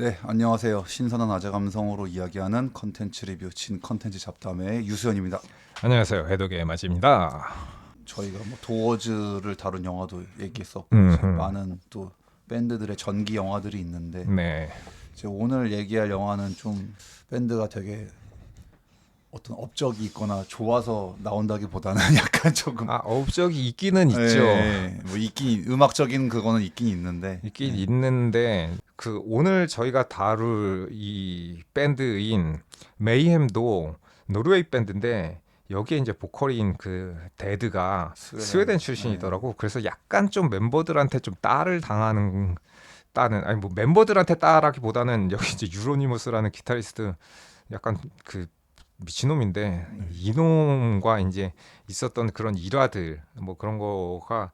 네, 안녕하세요. 신선한 아재 감성으로 이야기하는 컨텐츠 리뷰 진 컨텐츠 잡담의 유수연입니다. 안녕하세요. 해독의 맞입니다. 저희가 뭐 도어즈를 다룬 영화도 얘기했었고 이제 음, 많은 또 밴드들의 전기 영화들이 있는데 네. 이제 오늘 얘기할 영화는 좀 밴드가 되게 어떤 업적이 있거나 좋아서 나온다기보다는 약간 조금 업적이 있기는 있죠. 뭐 있긴 음악적인 그거는 있긴 있는데 있긴 있는데 오늘 저희가 다룰 이 밴드인 메이햄도 노르웨이 밴드인데 여기에 이제 보컬인 그 데드가 스웨덴 네. 출신이더라고. 그래서 약간 좀 멤버들한테 좀 따를 당하는 따는 아니 뭐 멤버들한테 따라기보다는 여기 이제 유로니머스라는 기타리스트 약간 그 미친놈인데 이놈과 이제 있었던 그런 일화들 뭐 그런 거가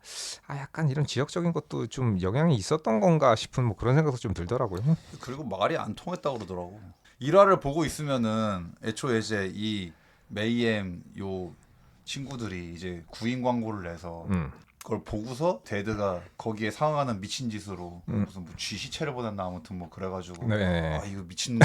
약간 이런 지역적인 것도 좀 영향이 있었던 건가 싶은 뭐 그런 생각도 좀 들더라고요. 그리고 말이 안 통했다고 그러더라고. 일화를 보고 있으면은 애초에 이제 이 메이엠 요 친구들이 이제 구인 광고를 내서 음, 그걸 보고서 데드가 거기에 상응하는 미친 짓으로 뭐 음, 무슨 뭐 쥐 시체를 보냈나 아무튼 뭐 그래가지고 네, 아 이거 미친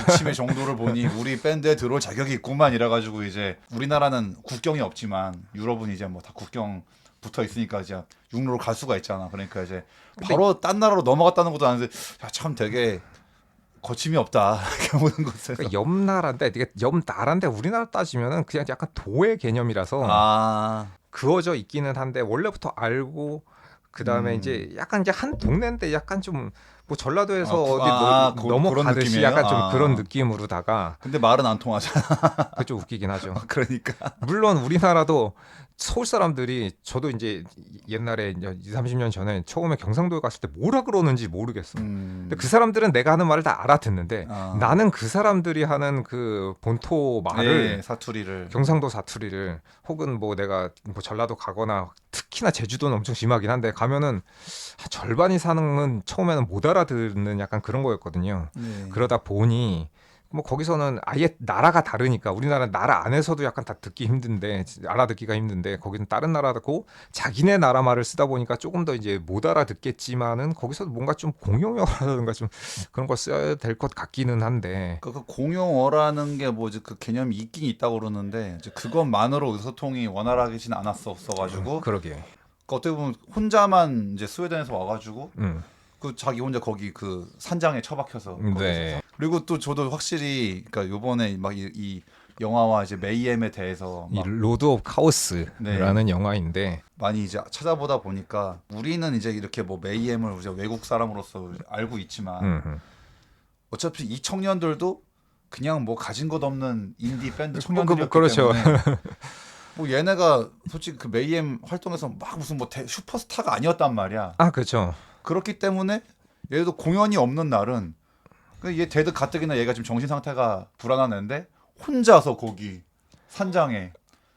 미침의 정도를 보니 우리 밴드에 들어올 자격이 있구만 이래가지고 이제 우리나라는 국경이 없지만 유럽은 이제 뭐 다 국경 붙어 있으니까 이제 육로로 갈 수가 있잖아. 그러니까 이제 근데 바로 딴 나라로 넘어갔다는 것도 아는데 야, 참 되게 거침이 없다. 이렇게 보는 것에서. 그러니까 옆 나라인데 이게 옆 나라인데 우리나라 따지면은 그냥 약간 도의 개념이라서 아, 그어져 있기는 한데 원래부터 알고 그 다음에 이제 약간 이제 한 동네인데 약간 좀 뭐 전라도에서 어디 그런 넘어가듯이 느낌이에요? 약간 좀 그런 아, 느낌으로다가 근데 말은 안 통하잖아. 그게 좀 웃기긴 하죠. 그러니까. 물론 우리나라도 서울 사람들이 저도 이제 옛날에 이제 20, 30년 전에 처음에 경상도에 갔을 때 뭐라 그러는지 모르겠어. 근데 그 음, 사람들은 내가 하는 말을 다 알아듣는데 아, 나는 그 사람들이 하는 그 본토 말을 예, 사투리를. 경상도 사투리를 혹은 뭐 내가 뭐 전라도 가거나 특히나 제주도는 엄청 심하긴 한데 가면은 한 절반 이상은 처음에는 못 알아듣는 약간 그런 거였거든요. 네. 그러다 보니 뭐 거기서는 아예 나라가 다르니까 우리나라 나라 안에서도 약간 다 듣기 힘든데 알아듣기가 힘든데 거기는 다른 나라고 자기네 나라 말을 쓰다 보니까 조금 더 이제 못 알아듣겠지만은 거기서도 뭔가 좀 공용어라든가 좀 그런 걸 써야 될 것 같기는 한데 그 공용어라는 게 뭐지 그 개념이 있긴 있다고 그러는데 이제 그것만으로 의사소통이 원활하지는 않았었어가지고 그러게 그 어떻게 보면 혼자만 이제 스웨덴에서 와가지고 음, 그 자기 혼자 거기 그 산장에 처박혀서 거기서 네. 그리고 또 저도 확실히 그러니까 요번에 막 이 영화와 이제 메이엠에 대해서 이 막 로드 오브 네, 카오스라는 영화인데 많이 이제 찾아보다 보니까 우리는 이제 이렇게 뭐 메이엠을 이제 외국 사람으로서 알고 있지만 음, 어차피 이 청년들도 그냥 뭐 가진 것 없는 인디 밴드 뭐 청년들이었기 그렇죠. 때문에 뭐 얘네가 솔직히 그 메이엠 활동에서 막 무슨 뭐 슈퍼스타가 아니었단 말이야. 그렇죠. 그렇기 때문에 얘도 공연이 없는 날은 얘 데드 가뜩이나 얘가 지금 정신 상태가 불안한 애인데 혼자서 거기 산장에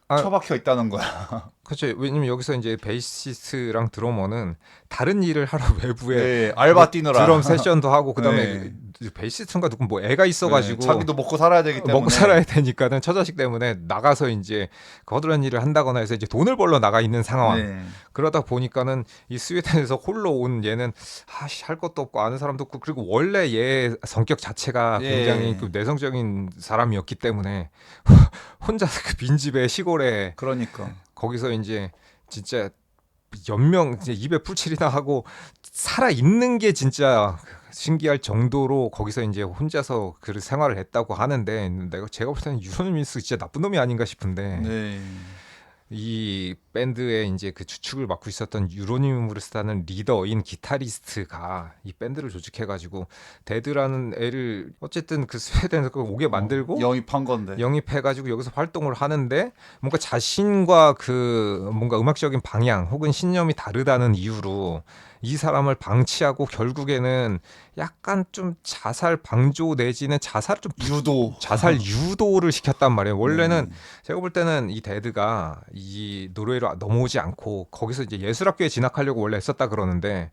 아, 처박혀 있다는 거야. 그렇죠. 왜냐면 여기서 이제 베이시스트랑 드러머는 다른 일을 하러 외부에 네, 뭐 알바 드럼 뛰느라. 세션도 하고 그다음에 네, 베이시스트인가 누구 뭐 애가 네, 있어가지고 자기도 먹고 살아야 되기 먹고 살아야 때문에. 되니까는 처자식 때문에 나가서 이제 거드란 일을 한다거나 해서 이제 돈을 벌러 나가 있는 상황. 네, 그러다 보니까는 이 스웨덴에서 홀로 온 얘는 할 것도 없고 아는 사람도 없고 그리고 원래 얘 성격 자체가 굉장히 예, 그 내성적인 사람이었기 때문에 혼자 그 빈집에 시골에 그러니까. 거기서 이제 진짜 연명 이제 입에 풀칠이나 하고 살아 있는 게 진짜 신기할 정도로 거기서 이제 혼자서 그 생활을 했다고 하는데 내가 제가 볼 때는 유로니미스 진짜 나쁜 놈이 아닌가 싶은데 네. 이 밴드의 이제 그 주축을 맡고 있었던 유로니무스라는 리더인 기타리스트가 이 밴드를 조직해가지고 데드라는 애를 어쨌든 그 스웨덴에서 그걸 오게 만들고 영입한 건데. 영입해가지고 여기서 활동을 하는데 뭔가 자신과 그 뭔가 음악적인 방향 혹은 신념이 다르다는 이유로 이 사람을 방치하고 결국에는 약간 좀 자살 방조 내지는 자살을 좀 유도. 자살 유도를 시켰단 말이에요. 원래는 네. 제가 볼 때는 이 데드가 이 노르웨이로 넘어오지 않고 거기서 이제 예술학교에 진학하려고 원래 했었다 그러는데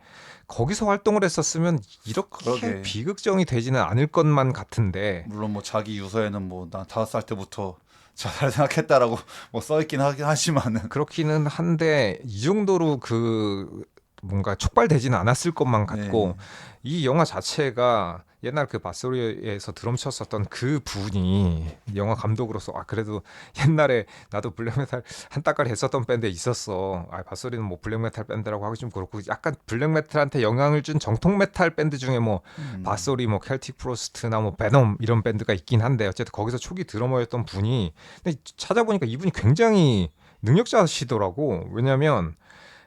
거기서 활동을 했었으면 이렇게 그러게. 비극적이 되지는 않을 것만 같은데 물론 뭐 자기 유서에는 뭐 난 5살 때부터 자살 생각했다라고 뭐 써있긴 하긴 하지만은. 그렇기는 한데 이 정도로 그 뭔가 촉발되지는 않았을 것만 같고 네. 이 영화 자체가 옛날 그 바소리에서 드럼 쳤었던 그 분이 영화 감독으로서 아 그래도 옛날에 나도 블랙메탈 한 따까리 했었던 밴드에 있었어. 아 바소리는 뭐 블랙메탈 밴드라고 하기 좀 그렇고 약간 블랙메탈한테 영향을 준 정통 메탈 밴드 중에 뭐 바소리 뭐 켈틱 프로스트나 뭐 베놈 이런 밴드가 있긴 한데 어쨌든 거기서 초기 드러머였던 분이 근데 찾아보니까 이분이 굉장히 능력자시더라고. 왜냐면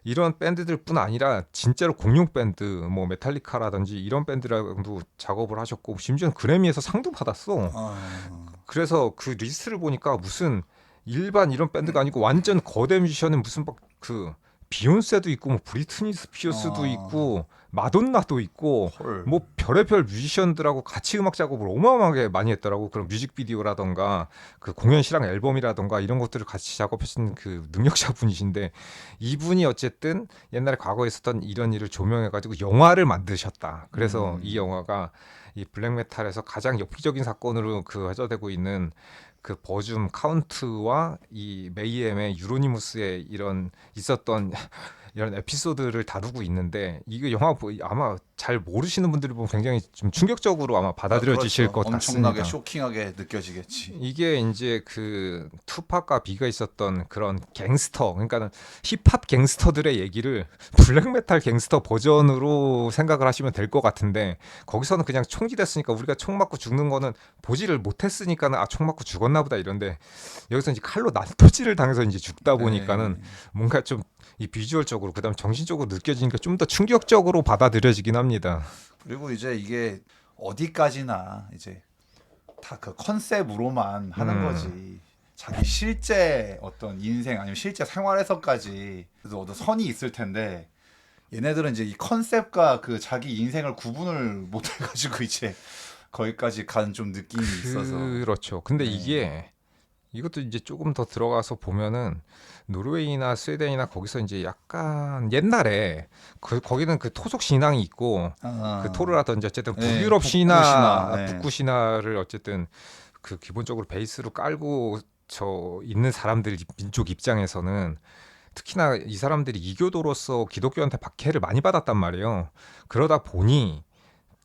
이런 밴드들뿐 아니라 진짜로 공룡 밴드 뭐 메탈리카라든지 이런 밴드랑도 작업을 하셨고 심지어는 그래미에서 상도 받았어. 아, 그래서 그 리스트를 보니까 무슨 일반 이런 밴드가 아니고 완전 거대 뮤지션은 무슨 막 그 비욘세도 있고 뭐 브리트니 스피어스도 있고 마돈나도 있고 헐. 뭐 별의별 뮤지션들하고 같이 음악 작업을 어마어마하게 많이 했더라고. 그런 뮤직비디오라던가 그 공연 실황 앨범이라던가 이런 것들을 같이 작업하신 그 능력자분이신데 이분이 어쨌든 옛날에 과거에 있었던 이런 일을 조명해가지고 영화를 만드셨다. 그래서 이 영화가 이 블랙메탈에서 가장 엽기적인 사건으로 그 회자되고 있는 그 버줌 카운트와 이 메이엠의 유로니무스의 이런 있었던 이런 에피소드를 다루고 있는데 이거 영화 아마 잘 모르시는 분들이 보면 굉장히 좀 충격적으로 아마 받아들여지실 것 엄청나게 같습니다. 쇼킹하게 느껴지겠지. 이게 이제 그 투팍과 비가 있었던 그런 갱스터, 그러니까는 힙합 갱스터들의 얘기를 블랙메탈 갱스터 버전으로 생각을 하시면 될 것 같은데 거기서는 그냥 총질했으니까 우리가 총 맞고 죽는 거는 보지를 못했으니까는 아 총 맞고 죽었나 보다 이런데 여기서 이제 칼로 난도질을 당해서 이제 죽다 보니까는 뭔가 좀 이 비주얼적으로 그다음 정신적으로 느껴지니까 좀 더 충격적으로 받아들여지긴 합니다. 그리고 이제 이게 어디까지나 이제 다 그 컨셉으로만 하는 거지. 자기 실제 어떤 인생 아니면 실제 생활에서까지 그래도 어떤 선이 있을 텐데 얘네들은 이제 이 컨셉과 그 자기 인생을 구분을 못 해가지고 이제 거기까지 간 좀 느낌이 있어서. 그렇죠. 근데 네. 이게 이것도 이제 조금 더 들어가서 보면은 노르웨이나 스웨덴이나 거기서 이제 약간 옛날에 거기는 그 토속 신앙이 있고 그 토르라든지 어쨌든 네, 북유럽 북구 신화, 네. 북구 신화를 어쨌든 그 기본적으로 베이스로 깔고 저 있는 사람들 민족 입장에서는 특히나 이 사람들이 이교도로서 기독교한테 박해를 많이 받았단 말이에요. 그러다 보니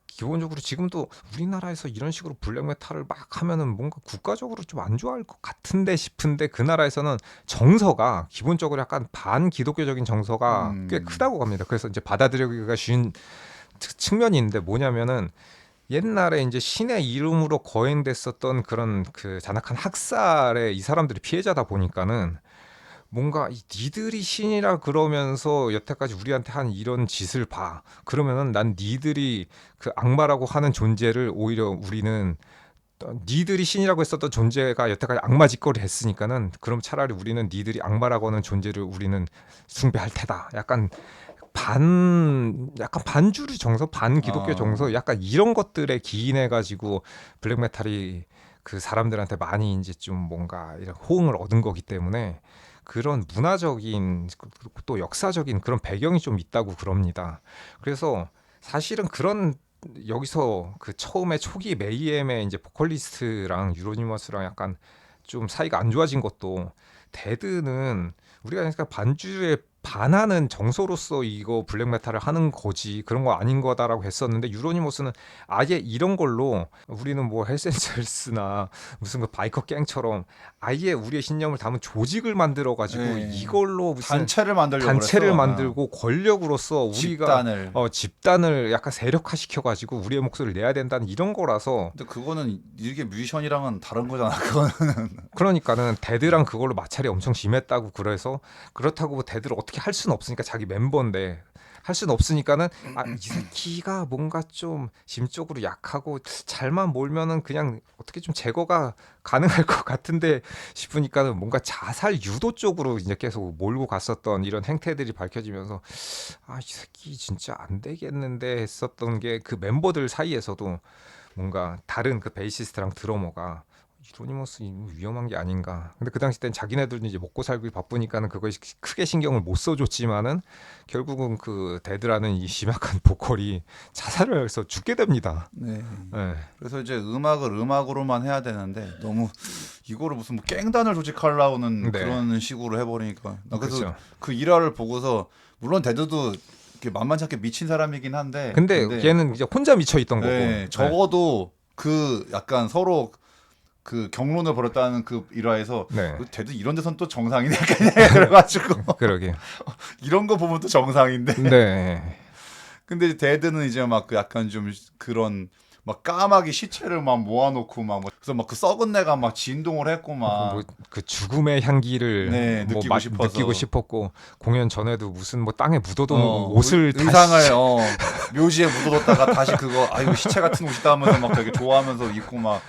기본적으로 지금도 우리나라에서 이런 식으로 블랙메탈을 막 하면은 뭔가 국가적으로 좀 안 좋아할 것 같은데 싶은데 그 나라에서는 정서가 기본적으로 약간 반기독교적인 정서가 꽤 크다고 합니다. 그래서 이제 받아들이기가 쉬운 측면이 있는데 뭐냐면은 옛날에 이제 신의 이름으로 거행됐었던 그런 그 잔악한 학살에 이 사람들이 피해자다 보니까는 뭔가 니들이 신이라 그러면서 여태까지 우리한테 한 이런 짓을 봐. 그러면은 난 니들이 그 악마라고 하는 존재를 오히려 우리는 니들이 신이라고 했었던 존재가 여태까지 악마 짓거리 했으니까는 그럼 차라리 우리는 니들이 악마라고 하는 존재를 우리는 숭배할 테다. 약간 반주류 정서, 반기독교 정서, 약간 이런 것들에 기인해 가지고 블랙메탈이 그 사람들한테 많이 이제 좀 뭔가 이런 호응을 얻은 거기 때문에 그런 문화적인 또 역사적인 그런 배경이 좀 있다고 그럽니다. 그래서 사실은 그런 여기서 그 처음에 초기 메이엠의 이제 보컬리스트랑 유로니머스랑 약간 좀 사이가 안 좋아진 것도 데드는 우리가 그러니까 반주에 반하는 정서로서 이거 블랙메탈을 하는 거지 그런 거 아닌 거다라고 했었는데 유로니머스는 아예 이런 걸로 우리는 뭐 헬센젤스나 무슨 그 바이커 갱처럼 아예 우리의 신념을 담은 조직을 만들어 가지고 네. 이걸로 무슨 단체를 만들려고 단체를 그랬어. 만들고 권력으로서 우리가 집단을 약간 세력화시켜 가지고 우리의 목소리를 내야 된다는 이런 거라서 근데 그거는 이게 뮤지션이랑은 다른 거잖아. 그거는. 그러니까는 데드랑 그걸로 마찰이 엄청 심했다고 그래서 그렇다고 뭐 데드를 어떻게 할 수는 없으니까 자기 멤버인데 할 수는 없으니까는 아 이 새끼가 뭔가 좀 심적으로 약하고 잘만 몰면은 그냥 어떻게 좀 제거가 가능할 것 같은데 싶으니까는 뭔가 자살 유도 쪽으로 이제 계속 몰고 갔었던 이런 행태들이 밝혀지면서 아 이 새끼 진짜 안 되겠는데 했었던 게 그 멤버들 사이에서도 뭔가 다른 그 베이시스트랑 드러머가 이로니머스 위험한 게 아닌가. 근데 그 당시 땐 자기네들도 이제 먹고 살기 바쁘니까는 그거에 크게 신경을 못 써줬지만은 결국은 그 데드라는 이 심약한 보컬이 자살을 해서 죽게 됩니다. 네. 네. 그래서 이제 음악을 음악으로만 해야 되는데 너무 이거를 무슨 뭐 깽단을 조직하려고는 네. 그런 식으로 해버리니까 나 그래서 그렇죠. 그 일화를 보고서 물론 데드도 이렇게 만만치 않게 미친 사람이긴 한데. 근데 걔는 이제 혼자 미쳐 있던 거고. 네, 적어도 그 약간 서로 그 경론을 벌였다는 그 일화에서 네. 대도 이런 데선 또 정상이네 약간 그래가지고 그러게. 이런 거 보면 또 정상인데. 네. 근데 데드는 이제 막 그 약간 좀 그런 막 까마귀 시체를 막 모아놓고 막 그래서 막 그 썩은 내가 막 진동을 했고 막 뭐 그 죽음의 향기를 네, 뭐 느끼고 싶어서. 느끼고 싶었고 공연 전에도 무슨 뭐 땅에 묻어둔 어, 옷을 의상을 다시 묘지에 묻어뒀다가 다시 그거 아이고 시체 같은 옷이다 하면서 막 되게 좋아하면서 입고 막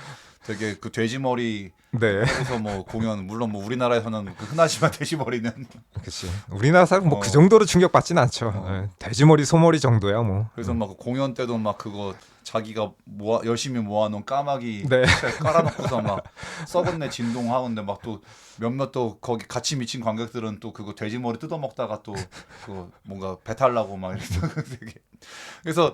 되게 그 돼지머리 네. 해서 뭐 공연 물론 뭐 우리나라에서는 그 흔하지만 돼지머리는 그렇지. 우리나라 사람 뭐 그 어. 정도로 충격받진 않죠. 예, 돼지머리 소머리 정도야 뭐. 그래서 막 공연 때도 막 그거 자기가 열심히 모아놓은 까마귀 네. 시체 깔아놓고서 막 썩은 내 진동하는데 막 또 몇몇 또 거기 같이 미친 관객들은 또 그거 돼지머리 뜯어먹다가 또 그거 뭔가 배탈 나고 막 이래서 되게 그래서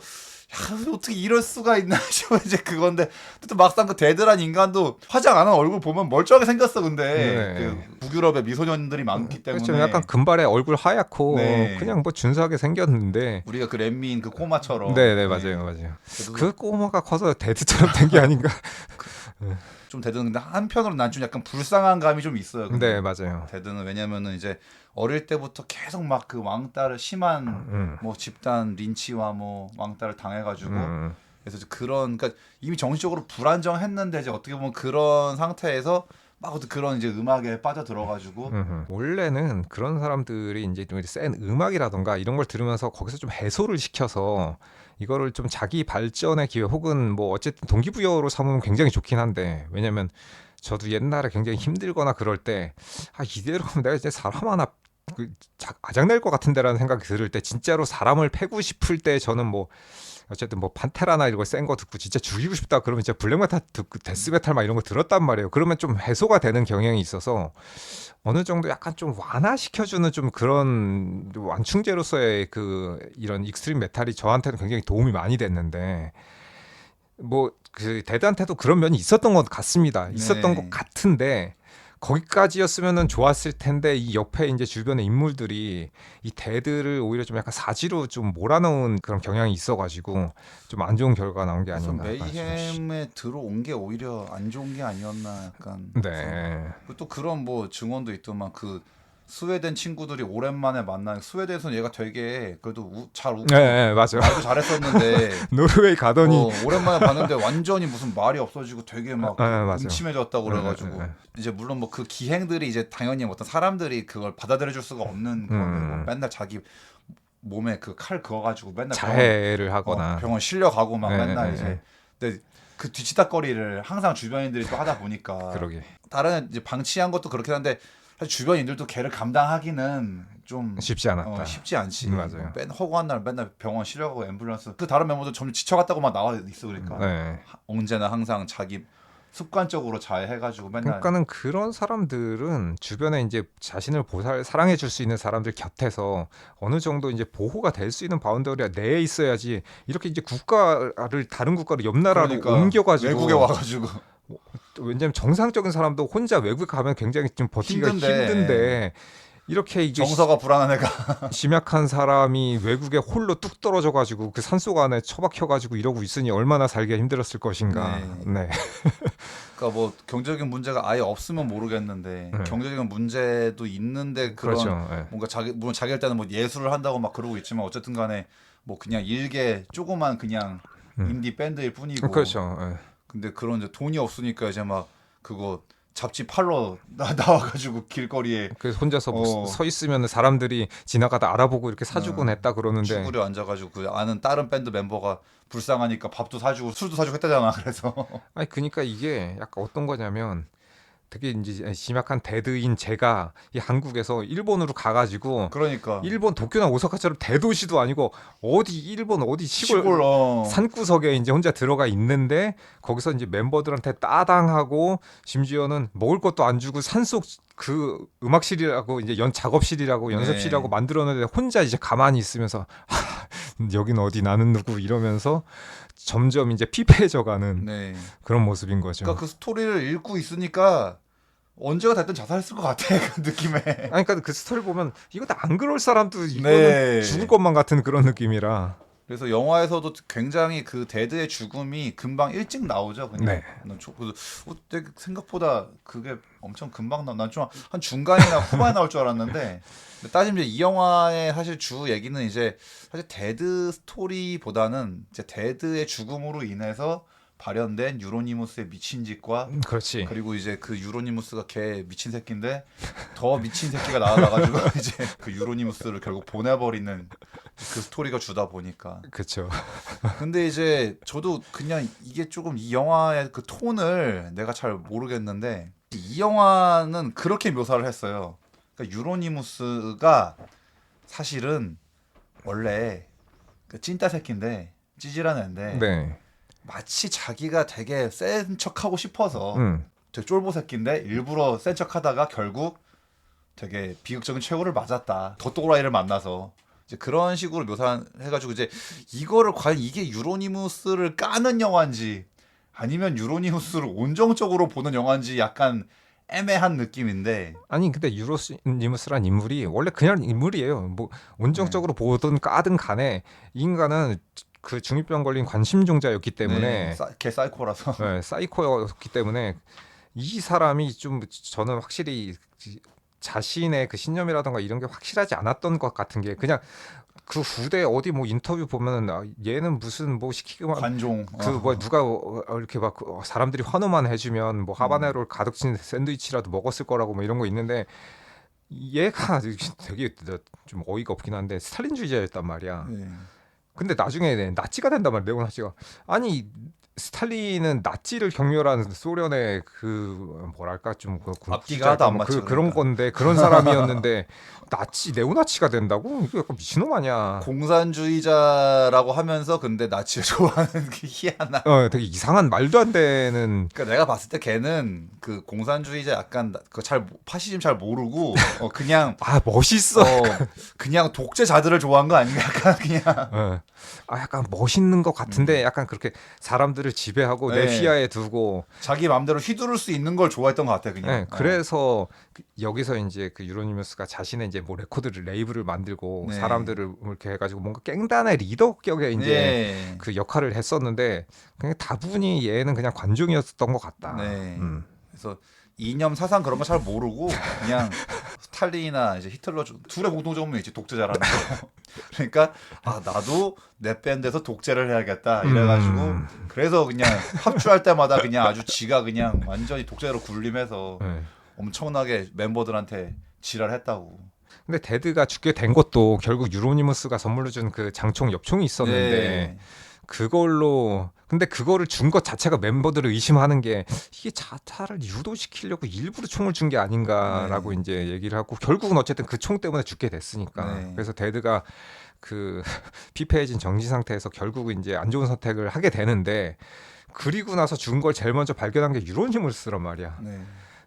야, 어떻게 이럴 수가 있나 싶어 이제 그건데 또 막상 그 데드란 인간도 화장 안 한 얼굴 보면 멀쩡하게 생겼어 근데 네. 그 북유럽에 미소년들이 많기 때문에 그렇죠. 약간 금발에 얼굴 하얗고 네. 그냥 뭐 준수하게 생겼는데. 우리가 그 렘미인 그 꼬마처럼 네, 맞아요, 맞아요. 그래도 그 꼬마가 커서 데드처럼 된 게 아닌가. 좀 데드는 근데 한편으로는 난 좀 약간 불쌍한 감이 좀 있어요. 근데 네, 맞아요. 데드는 왜냐면은 이제 어릴 때부터 계속 막 그 왕따를 심한 뭐 집단 린치와 뭐 왕따를 당해가지고 그래서 이제 그런 그러니까 이미 정신적으로 불안정했는데 이제 어떻게 보면 그런 상태에서 막 어떤 그런 이제 음악에 빠져 들어가지고 원래는 그런 사람들이 이제 좀 센 음악이라던가 이런 걸 들으면서 거기서 좀 해소를 시켜서 이거를 좀 자기 발전의 기회 혹은 뭐 어쨌든 동기부여로 삼으면 굉장히 좋긴 한데 왜냐면 저도 옛날에 굉장히 힘들거나 그럴 때 아 이대로 하면 내가 이제 사람 하나 아작낼 것 같은데라는 생각이 들을 때 진짜로 사람을 패고 싶을 때 저는 뭐 어쨌든 뭐 판테라나 이런 거 센 거 듣고 진짜 죽이고 싶다 그러면 진짜 블랙메탈 듣고 데스메탈 막 이런 거 들었단 말이에요. 그러면 좀 해소가 되는 경향이 있어서 어느 정도 약간 좀 완화시켜주는 좀 그런 완충제로서의 그 이런 익스트림 메탈이 저한테는 굉장히 도움이 많이 됐는데 뭐 그 데드한테도 그런 면이 있었던 것 같습니다. 있었던 네. 것 같은데 거기까지였으면은 좋았을 텐데 이 옆에 이제 주변의 인물들이 이 데드를 오히려 좀 약간 사지로 좀 몰아넣은 그런 경향이 있어가지고 좀 안 좋은 결과가 나온 게 그래서 아닌가. 메이햄에 들어온 게 오히려 안 좋은 게 아니었나 약간 네. 그래서 또 그런 뭐 증언도 있더만 그 스웨덴 친구들이 오랜만에 만나 스웨덴에서는 얘가 되게 그래도 잘 웃고 네, 네, 맞아요. 말도 잘했었는데 노르웨이 가더니 오랜만에 봤는데 완전히 무슨 말이 없어지고 되게 막 맞아요. 음침해졌다고 그래가지고 네. 이제 물론 뭐 그 기행들이 이제 당연히 어떤 사람들이 그걸 받아들여줄 수가 없는 건데 뭐 맨날 자기 몸에 그 칼 그어가지고 맨날 자해를 하거나 병원 실려가고 막 네, 맨날 네, 이제 네. 근데 그 뒤치다거리를 항상 주변인들이 또 하다 보니까 그러게 다른 이제 방치한 것도 그렇긴 한데 사실 주변인들도 걔를 감당하기는 좀 쉽지 않았다. 쉽지 않지. 맞아요. 맨 허구한 날 맨날 병원 실려가고 앰뷸런스 그 다른 멤버들 점점 지쳐갔다고 막 나와 있어 그러니까 네. 언제나 항상 자기 습관적으로 자해해가지고 맨날 그러니까는 그런 사람들은 주변에 이제 자신을 사랑해 줄 수 있는 사람들 곁에서 어느 정도 이제 보호가 될 수 있는 바운더리가 내에 있어야지 이렇게 이제 국가를 다른 국가로 옆 나라로 그러니까 옮겨가지고 외국에 와가지고 왜냐면 정상적인 사람도 혼자 외국에 가면 굉장히 좀 버티기가 힘든데 이렇게 이게 정서가 불안한 애가 심약한 사람이 외국에 홀로 뚝 떨어져가지고 그 산속 안에 처박혀가지고 이러고 있으니 얼마나 살기가 힘들었을 것인가. 네. 그러니까 뭐 경제적인 문제가 아예 없으면 모르겠는데 네. 경제적인 문제도 있는데 그런 그렇죠. 네. 뭔가 물론 자기 할 때는 뭐 예술을 한다고 막 그러고 있지만 어쨌든 간에 뭐 그냥 일개 조그만 그냥 인디 밴드일 뿐이고 그렇죠. 네. 근데 그런 이제 돈이 없으니까 이제 막 그거 잡지 팔러 나와가지고 길거리에 그 혼자서 서 있으면 사람들이 지나가다 알아보고 이렇게 사주곤 했다 그러는데 쭈그려 앉아가지고 그 아는 다른 밴드 멤버가 불쌍하니까 밥도 사주고 술도 사주고 했다잖아. 그래서 아니 그러니까 이게 약간 어떤 거냐면 되게 이제 심약한 데드인 제가 이 한국에서 일본으로 가가지고 그러니까 일본 도쿄나 오사카처럼 대도시도 아니고 어디 일본 어디 시골 시골 산구석에 이제 혼자 들어가 있는데 거기서 이제 멤버들한테 따당하고 심지어는 먹을 것도 안 주고 산속 그 음악실이라고 이제 작업실이라고 연습실이라고 만들었는데 혼자 이제 가만히 있으면서 여긴 어디 나는 누구 이러면서 점점 이제 피폐해져가는 네. 그런 모습인 거죠. 그러니까 그 스토리를 읽고 있으니까 언제가 됐든 자살했을 것 같아 그 느낌에. 아니 그러니까 그 스토리 보면 이거 다 안 그럴 사람도 이거는 네. 죽을 것만 같은 그런 느낌이라. 그래서 영화에서도 굉장히 그 데드의 죽음이 금방 일찍 나오죠. 그냥. 네. 그래서 되게 생각보다 그게 엄청 금방 난 좀 한 중간이나 후반에 나올 줄 알았는데 근데 따지면 이제 이 영화의 사실 주 얘기는 이제 사실 데드 스토리보다는 이제 데드의 죽음으로 인해서 발현된 유로니무스의 미친 짓과 그렇지. 그리고 이제 그 유로니무스가 걔 미친 새끼인데 더 미친 새끼가 나와가지고 이제 그 유로니무스를 결국 보내버리는 그 스토리가 주다 보니까. 그렇죠. 근데 이제 저도 그냥 이게 조금 이 영화의 그 톤을 내가 잘 모르겠는데 이 영화는 그렇게 묘사를 했어요. 그러니까 유로니무스가 사실은 원래 그 찐따 새끼인데 찌질한 애인데 네. 마치 자기가 되게 센 척하고 싶어서 음. 되게 쫄보 새끼인데 일부러 센 척하다가 결국 되게 비극적인 최후를 맞았다. 더 또라이를 만나서 이제 그런 식으로 묘사해가지고 이제 이거를 과연 이게 유로니무스를 까는 영화인지 아니면 유로니무스를 온정적으로 보는 영화인지 약간 애매한 느낌인데 아니 근데 유로니무스란 인물이 원래 그냥 인물이에요. 뭐 온정적으로 보든 까든 간에 이 인간은 그 중이병 걸린 관심종자였기 때문에 걔 사이코라서 네, 사이코였기 때문에 이 사람이 좀 저는 확실히 자신의 그 신념이라던가 이런 게 확실하지 않았던 것 같은 게 그냥 그 후대 어디 뭐 인터뷰 보면은 얘는 무슨 뭐 시키기만 관종 그 뭐 누가 이렇게 막 사람들이 환호만 해주면 뭐 하바네로를 가득 친 샌드위치라도 먹었을 거라고 뭐 이런 거 있는데 얘가 되게 좀 어이가 없긴 한데 스탈린주의자였단 말이야. 네. 근데 나중에 나치가 된단 말이야. 네오나치가. 아니 스탈린은 나치를 경멸한 소련의 그 뭐랄까 좀그 앞뒤가 하나도 안 맞죠, 그런 그러니까. 건데 그런 사람이었는데 나치 네오나치가 된다고? 이거 약간 미친놈 아니야. 공산주의자라고 하면서 근데 나치를 좋아하는 게 희한한. 되게 이상한 말도 안 되는. 그러니까 내가 봤을 때 걔는 그 공산주의자 약간 그잘 파시즘 잘 모르고 그냥 멋있어. 그냥 독재자들을 좋아한 거 아닌가 약간 그냥. 약간 멋있는 것 같은데 약간 그렇게 사람들을 지배하고 내 네. 휘하에 두고 자기 마음대로 휘두를 수 있는 걸 좋아했던 것 같아 그냥. 네, 그래서 여기서 이제 그 유로니무스가 자신의 이제 뭐 레코드를 레이블을 만들고 네. 사람들을 이렇게 해가지고 뭔가 깽단의 리더격의 이제 네. 그 역할을 했었는데 그냥 다분히 얘는 그냥 관중이었던 것 같다. 네. 그래서 이념 사상 그런 거 잘 모르고 그냥 스탈린이나 이제 히틀러 둘의 공통점은 있지 독재자라는 거. 그러니까 나도 내 밴드에서 독재를 해야겠다 이래가지고 그래서 그냥 합주할 때마다 그냥 아주 지가 그냥 완전히 독재로 군림해서 네. 엄청나게 멤버들한테 지랄했다고. 근데 데드가 죽게 된 것도 결국 유로니무스가 선물로 준 그 장총 엽총이 있었는데 네. 그걸로 근데 그거를 준 것 자체가 멤버들을 의심하는 게 이게 자타를 유도시키려고 일부러 총을 준 게 아닌가라고 네. 이제 얘기를 하고 결국은 어쨌든 그 총 때문에 죽게 됐으니까 네. 그래서 데드가 그 피폐해진 정신 상태에서 결국은 이제 안 좋은 선택을 하게 되는데 그리고 나서 준 걸 제일 먼저 발견한 게 유로니무스란 말이야. 네.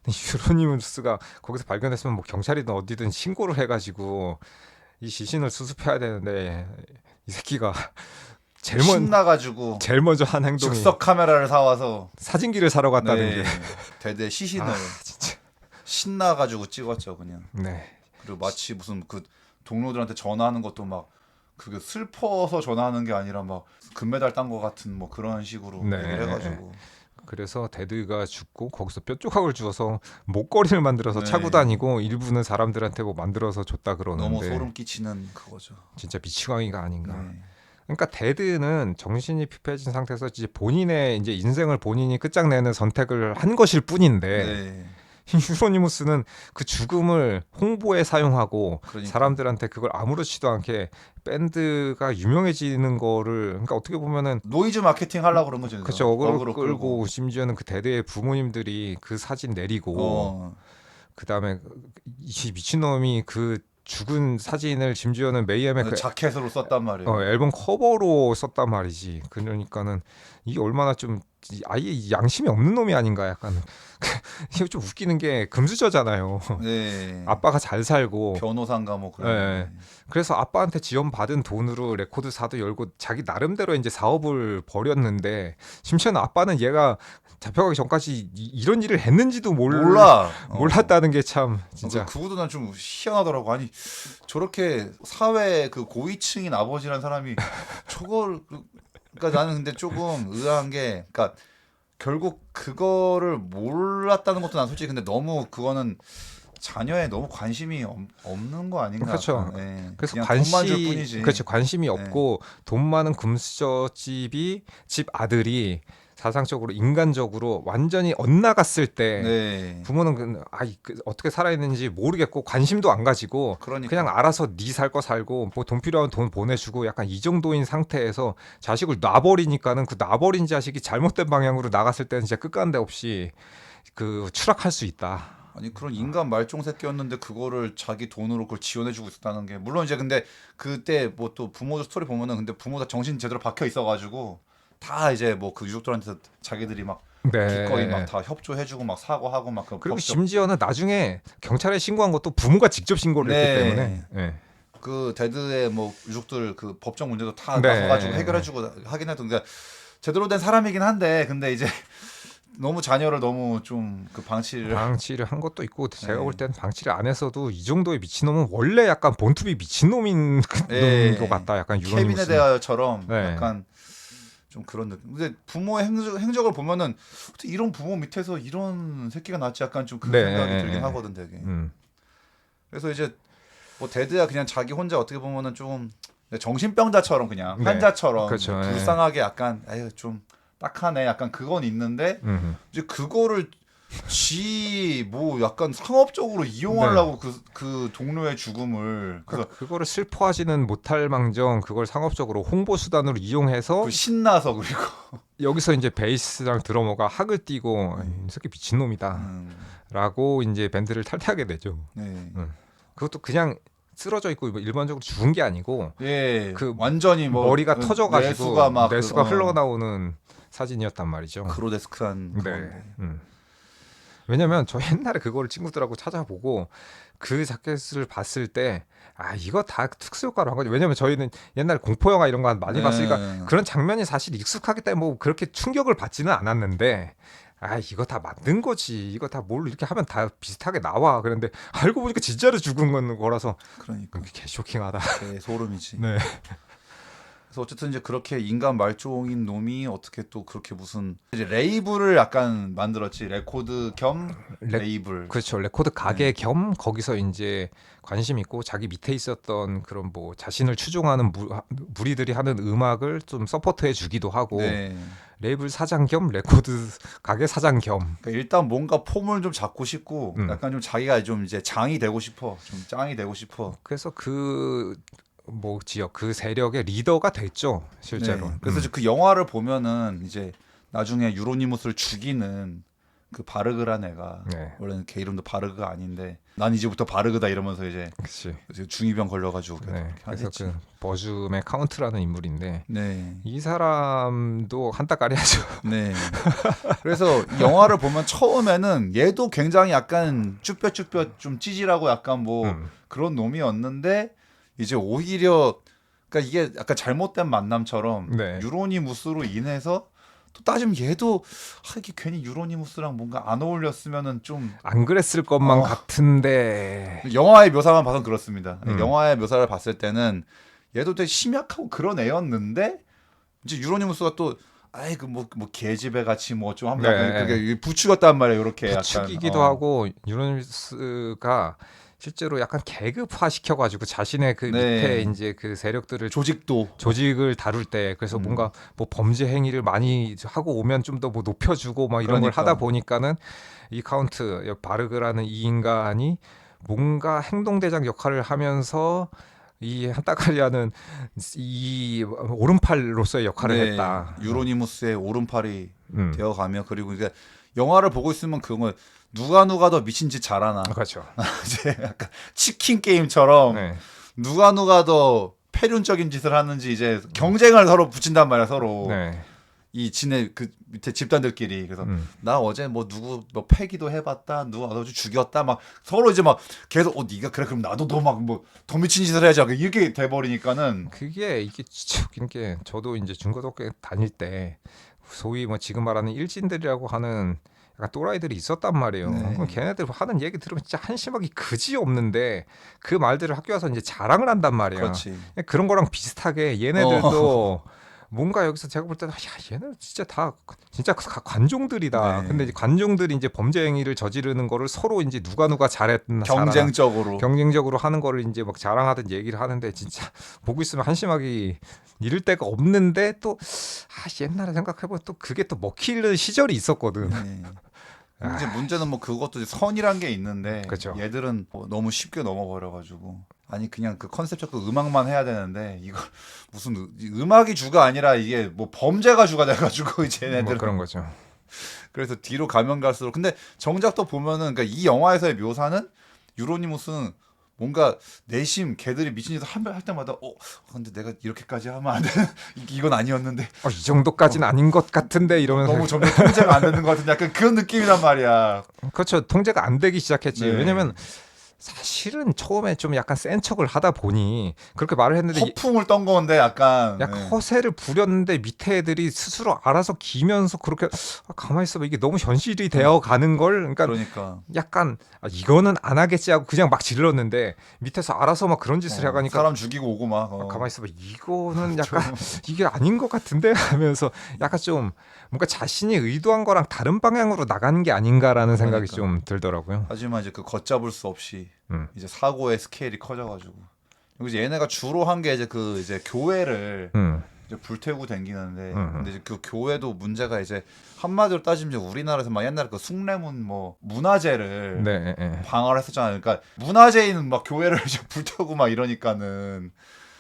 근데 유로니무스가 거기서 발견했으면 뭐 경찰이든 어디든 신고를 해가지고 이 시신을 수습해야 되는데 이 새끼가 신나가지고 제일 먼저 한 행동이 즉석 카메라를 사와서 사진기를 사러 갔다는 게 대대 시신을 진짜. 신나가지고 찍었죠 그냥. 네. 그리고 마치 무슨 그 동료들한테 전화하는 것도 막 그게 슬퍼서 전화하는 게 아니라 막 금메달 딴 거 같은 뭐 그런 식으로 네. 얘기를 해가지고. 그래서 데드가 죽고 거기서 뼈 조각을 주워서 목걸이를 만들어서 네. 차고 다니고 일부는 사람들한테 뭐 만들어서 줬다 그러는데 너무 소름 끼치는 그거죠. 진짜 미치광이가 아닌가. 네. 그러니까 데드는 정신이 피폐해진 상태에서 이제 본인의 이제 인생을 본인이 끝장내는 선택을 한 것일 뿐인데 네. 유로니무스는 그 죽음을 홍보에 사용하고 그러니까. 사람들한테 그걸 아무렇지도 않게 밴드가 유명해지는 거를 그러니까 어떻게 보면은 노이즈 마케팅 하려고 그런 거죠. 그쵸 어그로 끌고 심지어는 그 데드의 부모님들이 그 사진 내리고 그다음에 이 미친놈이 그 죽은 사진을 심지어는 메이엠의 그 자켓으로 썼단 말이에요. 앨범 커버로 썼단 말이지. 그러니까는 이게 얼마나 좀 아예 양심이 없는 놈이 아닌가 약간 이거 좀 웃기는 게 금수저잖아요. 네. 아빠가 잘 살고 변호사인가 뭐 그런. 예. 그래서 아빠한테 지원받은 돈으로 레코드사도 열고 자기 나름대로 이제 사업을 벌였는데 심지어는 아빠는 얘가 잡혀가기 전까지 이런 일을 했는지도 몰라. 몰랐다는 게 참 진짜 그것도 난 좀 희한하더라고. 아니 저렇게 사회 그 고위층인 아버지란 사람이 저걸 그러니까 나는 근데 조금 의아한 게 그러니까 결국 그거를 몰랐다는 것도 난 솔직히 근데 너무 그거는 자녀에 너무 관심이 없는 거 아닌가? 그렇죠. 예. 그래서 그냥 돈만 줄 뿐이지. 그렇죠. 관심이 없고 돈 많은 금수저집이 집 아들이 사상적으로 인간적으로 완전히 엇나갔을 때 네. 부모는 어떻게 살아있는지 모르겠고 관심도 안 가지고 그러니까. 그냥 알아서 네 살 거 살고 뭐 돈 필요한 돈 보내주고 약간 이 정도인 상태에서 자식을 놔버리니까는 그 놔버린 자식이 잘못된 방향으로 나갔을 때는 진짜 끝간데 없이 그 추락할 수 있다. 아니 그런 인간 말종 새끼였는데 그거를 자기 돈으로 그걸 지원해주고 있었다는 게 물론 이제 근데 그때 뭐 또 부모들 스토리 보면은 근데 부모 다 정신 제대로 박혀 있어가지고 다 이제 뭐 그 유족들한테 자기들이 막 기꺼이 막 다 협조해주고 막 사과하고 막 그리고 심지어는 나중에 경찰에 신고한 것도 부모가 직접 신고를 했기 때문에 그 데드의 뭐 유족들 그 법적 문제도 다 네. 나서가지고 해결해주고 하긴 해도 그러니까 제대로 된 사람이긴 한데 근데 이제 너무 자녀를 너무 좀 그 방치를 한 것도 있고 제가 볼 때는 방치를 안 했어도 이 정도의 미친놈은 원래 약간 본투비 미친놈인 것 같다. 약간 케빈에 유로니무스. 대하여처럼 약간 좀 그런 느낌. 근데 부모의 행적을 보면은 어떻게 이런 부모 밑에서 이런 새끼가 낳지 약간 좀 그런 생각이 들긴 하거든 되게. 그래서 이제 뭐 데드야 그냥 자기 혼자 어떻게 보면은 좀 정신병자처럼 그냥 환자처럼 그렇죠. 불쌍하게 약간 에휴 좀 딱하네 약간 그건 있는데 이제 그거를 뭐 약간 상업적으로 이용하려고 그 동료의 죽음을 그래서 그거를 슬퍼하지는 못할 망정 그걸 상업적으로 홍보 수단으로 이용해서 신나서 그리고 여기서 이제 베이스랑 드러머가 학을 띄고 이 새끼 미친놈이다라고 이제 밴드를 탈퇴하게 되죠. 그것도 그냥 쓰러져 있고 일반적으로 죽은 게 아니고 그 완전히 뭐 머리가 터져가지고 뇌수가 흘러나오는 사진이었단 말이죠. 그로데스크한 왜냐면 저 옛날에 그거를 친구들하고 찾아보고 그 자켓을 봤을 때 이거 다 특수효과로 한 거지. 왜냐면 저희는 옛날에 공포영화 이런 거 많이 봤으니까 그런 장면이 사실 익숙하기 때문에 뭐 그렇게 충격을 받지는 않았는데 이거 다 만든 거지. 이거 다 뭘 이렇게 하면 다 비슷하게 나와. 그런데 알고 보니까 진짜로 죽은 거라서 그러니까 개 쇼킹하다. 소름이지. 네. 그래서 어쨌든 이제 그렇게 인간 말종인 놈이 어떻게 또 그렇게 무슨 이제 레이블을 약간 만들었지. 레코드 겸 레이블. 그렇죠. 레코드 가게 겸 거기서 이제 관심 있고 자기 밑에 있었던 그런 뭐 자신을 추종하는 무리들이 하는 음악을 좀 서포트해 주기도 하고 레이블 사장 겸 레코드 가게 사장 겸. 그러니까 일단 뭔가 폼을 좀 잡고 싶고 약간 좀 자기가 좀 이제 장이 되고 싶어. 좀 짱이 되고 싶어. 그래서 그 세력의 리더가 됐죠 실제로. 그래서 그 영화를 보면은 이제 나중에 유로니무스를 죽이는 그 바르그란 애가 원래는 걔 이름도 바르그가 아닌데 난 이제부터 바르그다 이러면서 이제 중이병 걸려가지고 그래서 그 버줌의 카운트라는 인물인데 이 사람도 한따까리하죠. 그래서 영화를 보면 처음에는 얘도 굉장히 약간 쭈뼛쭈뼛 좀 찌질하고 약간 뭐 그런 놈이었는데 이제 오히려 그러니까 이게 약간 잘못된 만남처럼 유로니무스로 인해서 또 따지면 얘도 이게 괜히 유로니무스랑 뭔가 안 어울렸으면은 좀 안 그랬을 것만 같은데 영화의 묘사만 봐선 그렇습니다. 영화의 묘사를 봤을 때는 얘도 되게 심약하고 그런 애였는데 이제 유로니무스가 또 뭐 개집애 같이 뭐 좀 하면 그게 부추겼단 말이에요. 이렇게 부추기기도 하고 유로니무스가 실제로 약간 계급화 시켜가지고 자신의 그 밑에 이제 그 세력들을 조직을 다룰 때 그래서 뭔가 뭐 범죄 행위를 많이 하고 오면 좀 더 뭐 높여주고 막 이런 걸 하다 보니까는 이 카운트 바르그라는 이 인간이 뭔가 행동대장 역할을 하면서 이 한따까리하는 이 오른팔로서의 역할을 했다. 유로니무스의 오른팔이 되어가며 그리고 이게 영화를 보고 있으면 그거 누가 더 미친 짓 잘하나. 그렇죠. 이제 약간 치킨 게임처럼 누가 더 패륜적인 짓을 하는지 이제 경쟁을 서로 붙인단 말이야 서로. 이 지네 그 밑에 집단들끼리 그래서 음. 나 어제 뭐 누구 뭐 패기도 해봤다 누가 어제 죽였다 막 서로 이제 막 계속 네가 그래 그럼 나도 너 막 뭐 더 미친 짓을 해야지 이렇게 돼버리니까는 그게 이게 진짜 웃긴 게 저도 이제 중고등학교 다닐 때 소위 뭐 지금 말하는 일진들이라고 하는 약간 또라이들이 있었단 말이에요. 네. 그럼 걔네들 하는 얘기 들으면 진짜 한심하기 그지 없는데 그 말들을 학교 와서 이제 자랑을 한단 말이야. 그렇지. 그런 거랑 비슷하게 얘네들도 뭔가 여기서 제가 볼 때는 야 얘는 진짜 다 진짜 관종들이다. 네. 근데 이제 관종들이 이제 범죄 행위를 저지르는 거를 서로 이제 누가 잘했나 경쟁적으로 경쟁적으로 하는 거를 이제 막 자랑하든 얘기를 하는데 진짜 보고 있으면 한심하기 이를 데가 없는데 또 옛날에 생각해보면 또 그게 또 먹히는 시절이 있었거든. 네. 이제 문제는 뭐 그것도 이제 선이란 게 있는데 그쵸. 얘들은 뭐 너무 쉽게 넘어버려가지고 아니 그냥 그 컨셉 잡고 음악만 해야 되는데 이걸 무슨 음악이 주가 아니라 이게 뭐 범죄가 주가 돼가지고 이제 뭐 얘네들은 그런 거죠. 그래서 뒤로 가면 갈수록 근데 정작 또 보면은 그러니까 이 영화에서의 묘사는 유로니무스는 뭔가 내심 걔들이 미친 짓을 할 때마다 근데 내가 이렇게까지 하면 안 돼. 이건 아니었는데 이 정도까지는 아닌 것 같은데 이러면서 너무 점점 통제가 안 되는 것 같은 약간 그런 느낌이란 말이야. 그렇죠. 통제가 안 되기 시작했지. 네. 왜냐면 사실은 처음에 좀 약간 센 척을 하다 보니 그렇게 말을 했는데 허풍을 떤 건데 약간 약간 허세를 부렸는데 밑에 애들이 스스로 알아서 기면서 그렇게 가만히 있어봐 이게 너무 현실이 되어 가는 걸 그러니까 약간 이거는 안 하겠지 하고 그냥 막 질렀는데 밑에서 알아서 막 그런 짓을 해가니까 사람 죽이고 오고 막 가만히 있어봐 이거는 약간 이게 아닌 것 같은데 하면서 약간 좀 뭔가 자신이 의도한 거랑 다른 방향으로 나가는 게 아닌가라는 생각이 그러니까. 좀 들더라고요. 하지만 이제 그 걷잡을 수 없이 음. 이제 사고의 스케일이 커져가지고 그리고 이제 얘네가 주로 한 게 이제 그 이제 교회를 이제 불태우고 댕기는데 근데 이제 그 교회도 문제가 이제 한마디로 따지면 이제 우리나라에서 막 옛날에 그 숭례문 뭐 문화재를 네, 네. 방어를 했었잖아요. 그러니까 문화재인 막 교회를 이제 불태우고 막 이러니까는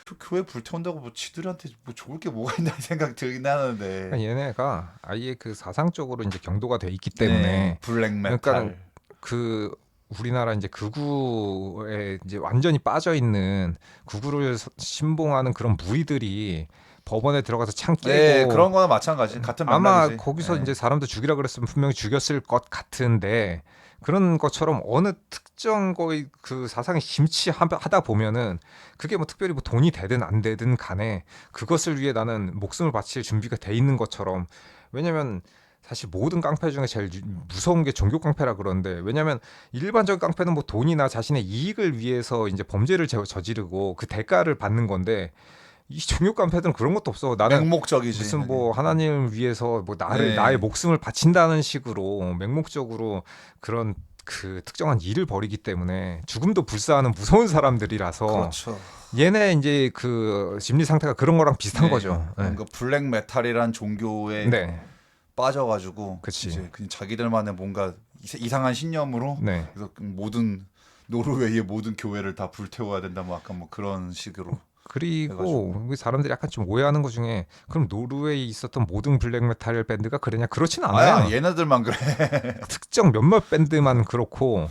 그 교회 불태운다고 뭐 지들한테 뭐 좋을 게 뭐가 있나 생각 들긴 하는데. 그러니까 얘네가 아예 그 사상적으로 이제 경도가 돼 있기 때문에 네, 블랙메탈. 그러니까 그 우리나라 이제 극우에 이제 완전히 빠져 있는 극우를 신봉하는 그런 무리들이 법원에 들어가서 창 깨고 네, 그런 거는 마찬가지. 같은 아마 맥락이지. 거기서 네. 이제 사람들 죽이라 그랬으면 분명히 죽였을 것 같은데 그런 것처럼 어느 특정 거의 그 사상에 심취하다 보면은 그게 뭐 특별히 뭐 돈이 되든 안 되든 간에 그것을 위해 나는 목숨을 바칠 준비가 돼 있는 것처럼 왜냐면 사실 모든 깡패 중에 제일 무서운 게 종교 깡패라 그러는데 왜냐면 일반적인 깡패는 뭐 돈이나 자신의 이익을 위해서 이제 범죄를 저지르고 그 대가를 받는 건데 이 종교 깡패들은 그런 것도 없어. 나는 맹목적이지. 무슨 뭐 하나님을 위해서 뭐 네. 나의 목숨을 바친다는 식으로 맹목적으로 그런 그 특정한 일을 벌이기 때문에 죽음도 불사하는 무서운 사람들이라서 그렇죠. 얘네 이제 그 심리 상태가 그런 거랑 비슷한 네. 거죠. 네. 뭔가 블랙메탈이란 종교에 네. 빠져가지고 그치. 이제 그냥 자기들만의 뭔가 이상한 신념으로 네. 그래서 모든 노르웨이의 모든 교회를 다 불태워야 된다 뭐 약간 뭐 그런 식으로. 그리고 그 사람들이 약간 좀 오해하는 것 중에 그럼 노르웨이에 있었던 모든 블랙메탈 밴드가 그러냐 그렇진 않아요. 아야 얘네들만 그래. 특정 몇몇 밴드만 그렇고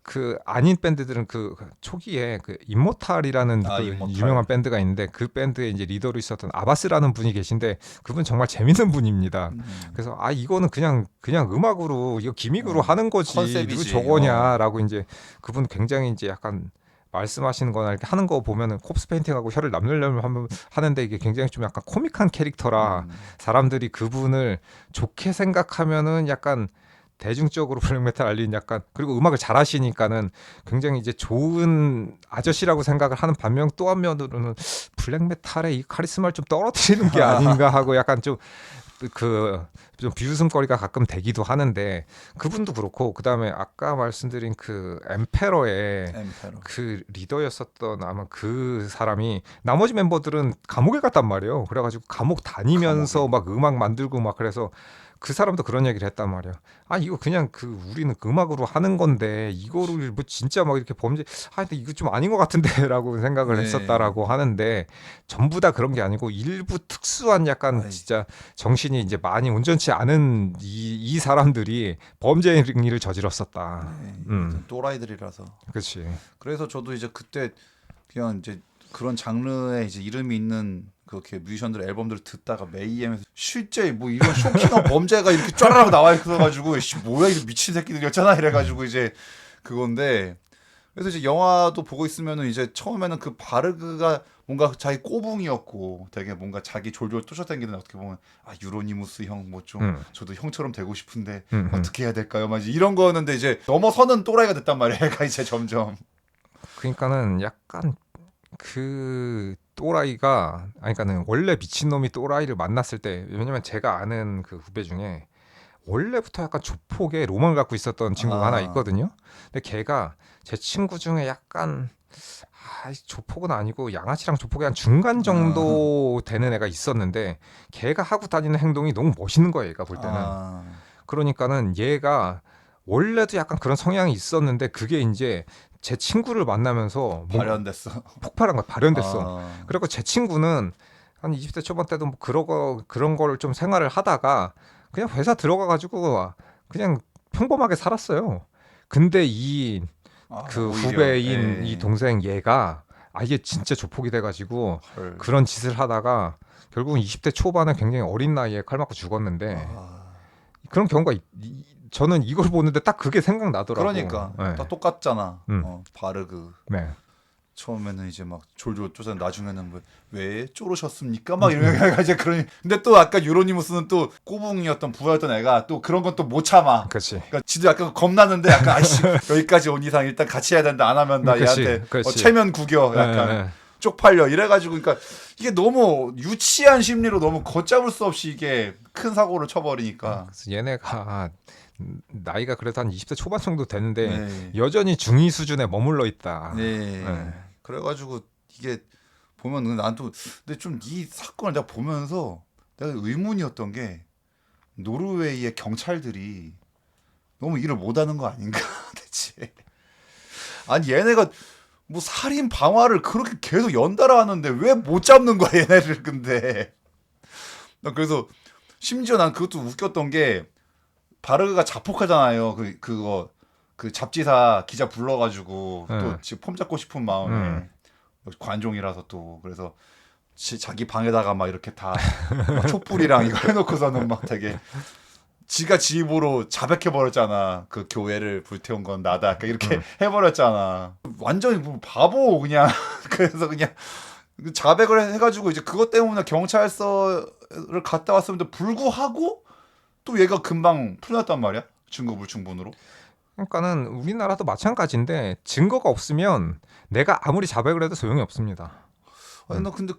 그 아닌 밴드들은 그 초기에 그 임모탈이라는 그 임모탈. 유명한 밴드가 있는데 그 밴드의 이제 리더로 있었던 아바스라는 분이 계신데 그분 정말 재밌는 분입니다. 그래서 이거는 그냥 음악으로 이거 기믹으로 하는 거지 컨셉이지. 누구 저거냐라고 이제 그분 굉장히 이제 약간 말씀하시는 거나 이렇게 하는 거 보면은 콥스 페인팅하고 혀를 남들려면 하는데 이게 굉장히 좀 약간 코믹한 캐릭터라 사람들이 그분을 좋게 생각하면은 약간 대중적으로 블랙메탈 알리는 약간 그리고 음악을 잘하시니까는 굉장히 이제 좋은 아저씨라고 생각을 하는 반면 또 한면으로는 블랙메탈의 이 카리스마를 좀 떨어뜨리는 게 아닌가 하고 약간 좀 비웃음거리가 가끔 되기도 하는데 그분도 그렇고 그다음에 아까 말씀드린 그 엠페러의 엠페러. 그 리더였었던 아마 그 사람이 나머지 멤버들은 감옥에 갔단 말이에요. 그래가지고 감옥 다니면서 막 음악 만들고 막 그래서 그 사람도 그런 얘기를 했단 말이야. 이거 그냥 우리는 음악으로 하는 건데 이거를 뭐 진짜 막 이렇게 범죄 근데 이거 좀 아닌 것 같은데라고 생각을 네. 했었다라고 하는데 전부 다 그런 게 아니고 일부 특수한 약간 진짜 정신이 이제 많이 온전치 않은 이 사람들이 범죄 행위를 저질렀었다. 또라이들이라서. 그렇지. 그래서 저도 이제 그때 그냥 이제 그런 장르에 이제 이름이 있는 그렇게 뮤지션들 앨범들을 듣다가 메이엠에서 실제 뭐 이런 쇼킹한 범죄가 이렇게 쫘라락 나와 있어가지고 씨 뭐야 이 미친 새끼들이었잖아 이래가지고 이제 그건데 그래서 이제 영화도 보고 있으면은 이제 처음에는 그 바르그가 뭔가 자기 꼬붕이었고 되게 뭔가 자기 졸졸 쫓아다니는 어떻게 보면 아 유로니무스 형 뭐 좀 저도 형처럼 되고 싶은데 어떻게 해야 될까요? 막 이런 거였는데 이제 넘어서는 또라이가 됐단 말이에요. 얘가 이제 점점 그러니까는 약간 그 또라이가 아니 그러니까는 원래 미친놈이 또라이를 만났을 때 왜냐면 제가 아는 그 후배 중에 원래부터 약간 조폭의 로망을 갖고 있었던 친구가 하나 있거든요. 근데 걔가 제 친구 중에 약간 조폭은 아니고 양아치랑 조폭의 한 중간 정도 되는 애가 있었는데 걔가 하고 다니는 행동이 너무 멋있는 거예요. 얘가 볼 때는. 그러니까는 얘가 원래도 약간 그런 성향이 있었는데 그게 이제 제 친구를 만나면서 발현됐어. 폭발한 거야. 발현됐어. 그리고 제 친구는 한 20대 초반 때도 뭐 그런 거를 좀 생활을 하다가 그냥 회사 들어가 가지고 그냥 평범하게 살았어요. 근데 그 오히려, 후배인 이 동생 얘가 아예 진짜 조폭이 돼가지고 헐. 그런 짓을 하다가 결국은 20대 초반에 굉장히 어린 나이에 칼 맞고 죽었는데 그런 경우가 저는 이걸 보는데 딱 그게 생각나더라고. 그러니까 네. 딱 똑같잖아. 바르그 네. 처음에는 이제 막 졸졸 쫓아 나중에는 뭐, 왜 쪼르셨습니까? 막 이런 애가 이제 그러니 근데 또 아까 유로니무스는 또 꼬붕이었던 부하였던 애가 또 그런 건 또 못 참아. 그렇지. 그러니까 지도 약간 겁나는데 약간 아이씨 여기까지 온 이상 일단 같이 해야 된다 안 하면 나 그치, 얘한테 그치. 체면 구겨 약간 네. 쪽팔려 이래가지고 그러니까 이게 너무 유치한 심리로 너무 걷잡을 수 없이 이게 큰 사고를 쳐버리니까 그래서 얘네가 나이가 그래도 한 20대 초반 정도 되는데 네. 여전히 중위 수준에 머물러 있다. 네. 그래가지고 이게 보면 난 또 근데 좀 이 사건을 내가 보면서 내가 의문이었던 게 노르웨이의 경찰들이 너무 일을 못하는 거 아닌가 대체. 아니 얘네가 뭐 살인 방화를 그렇게 계속 연달아 하는데 왜 못 잡는 거야 얘네를 근데. 나 그래서 심지어 난 그것도 웃겼던 게 바르그가 자폭하잖아요. 그거 그 잡지사 기자 불러가지고 또 지금 폼 잡고 싶은 마음에 관종이라서 또 그래서 자기 방에다가 막 이렇게 다 막 촛불이랑 이거 해놓고서는 막 되게 지가 지 입으로 자백해 버렸잖아. 그 교회를 불태운 건 나다. 그러니까 이렇게 해버렸잖아. 완전히 뭐 바보 그냥. 그래서 그냥 자백을 해가지고 이제 그것 때문에 경찰서를 갔다 왔었는데 불구하고 또 얘가 금방 풀렸단 말이야. 증거 불충분으로. 그러니까는 우리나라도 마찬가지인데 증거가 없으면 내가 아무리 자백을 해도 소용이 없습니다. 아니 나 근데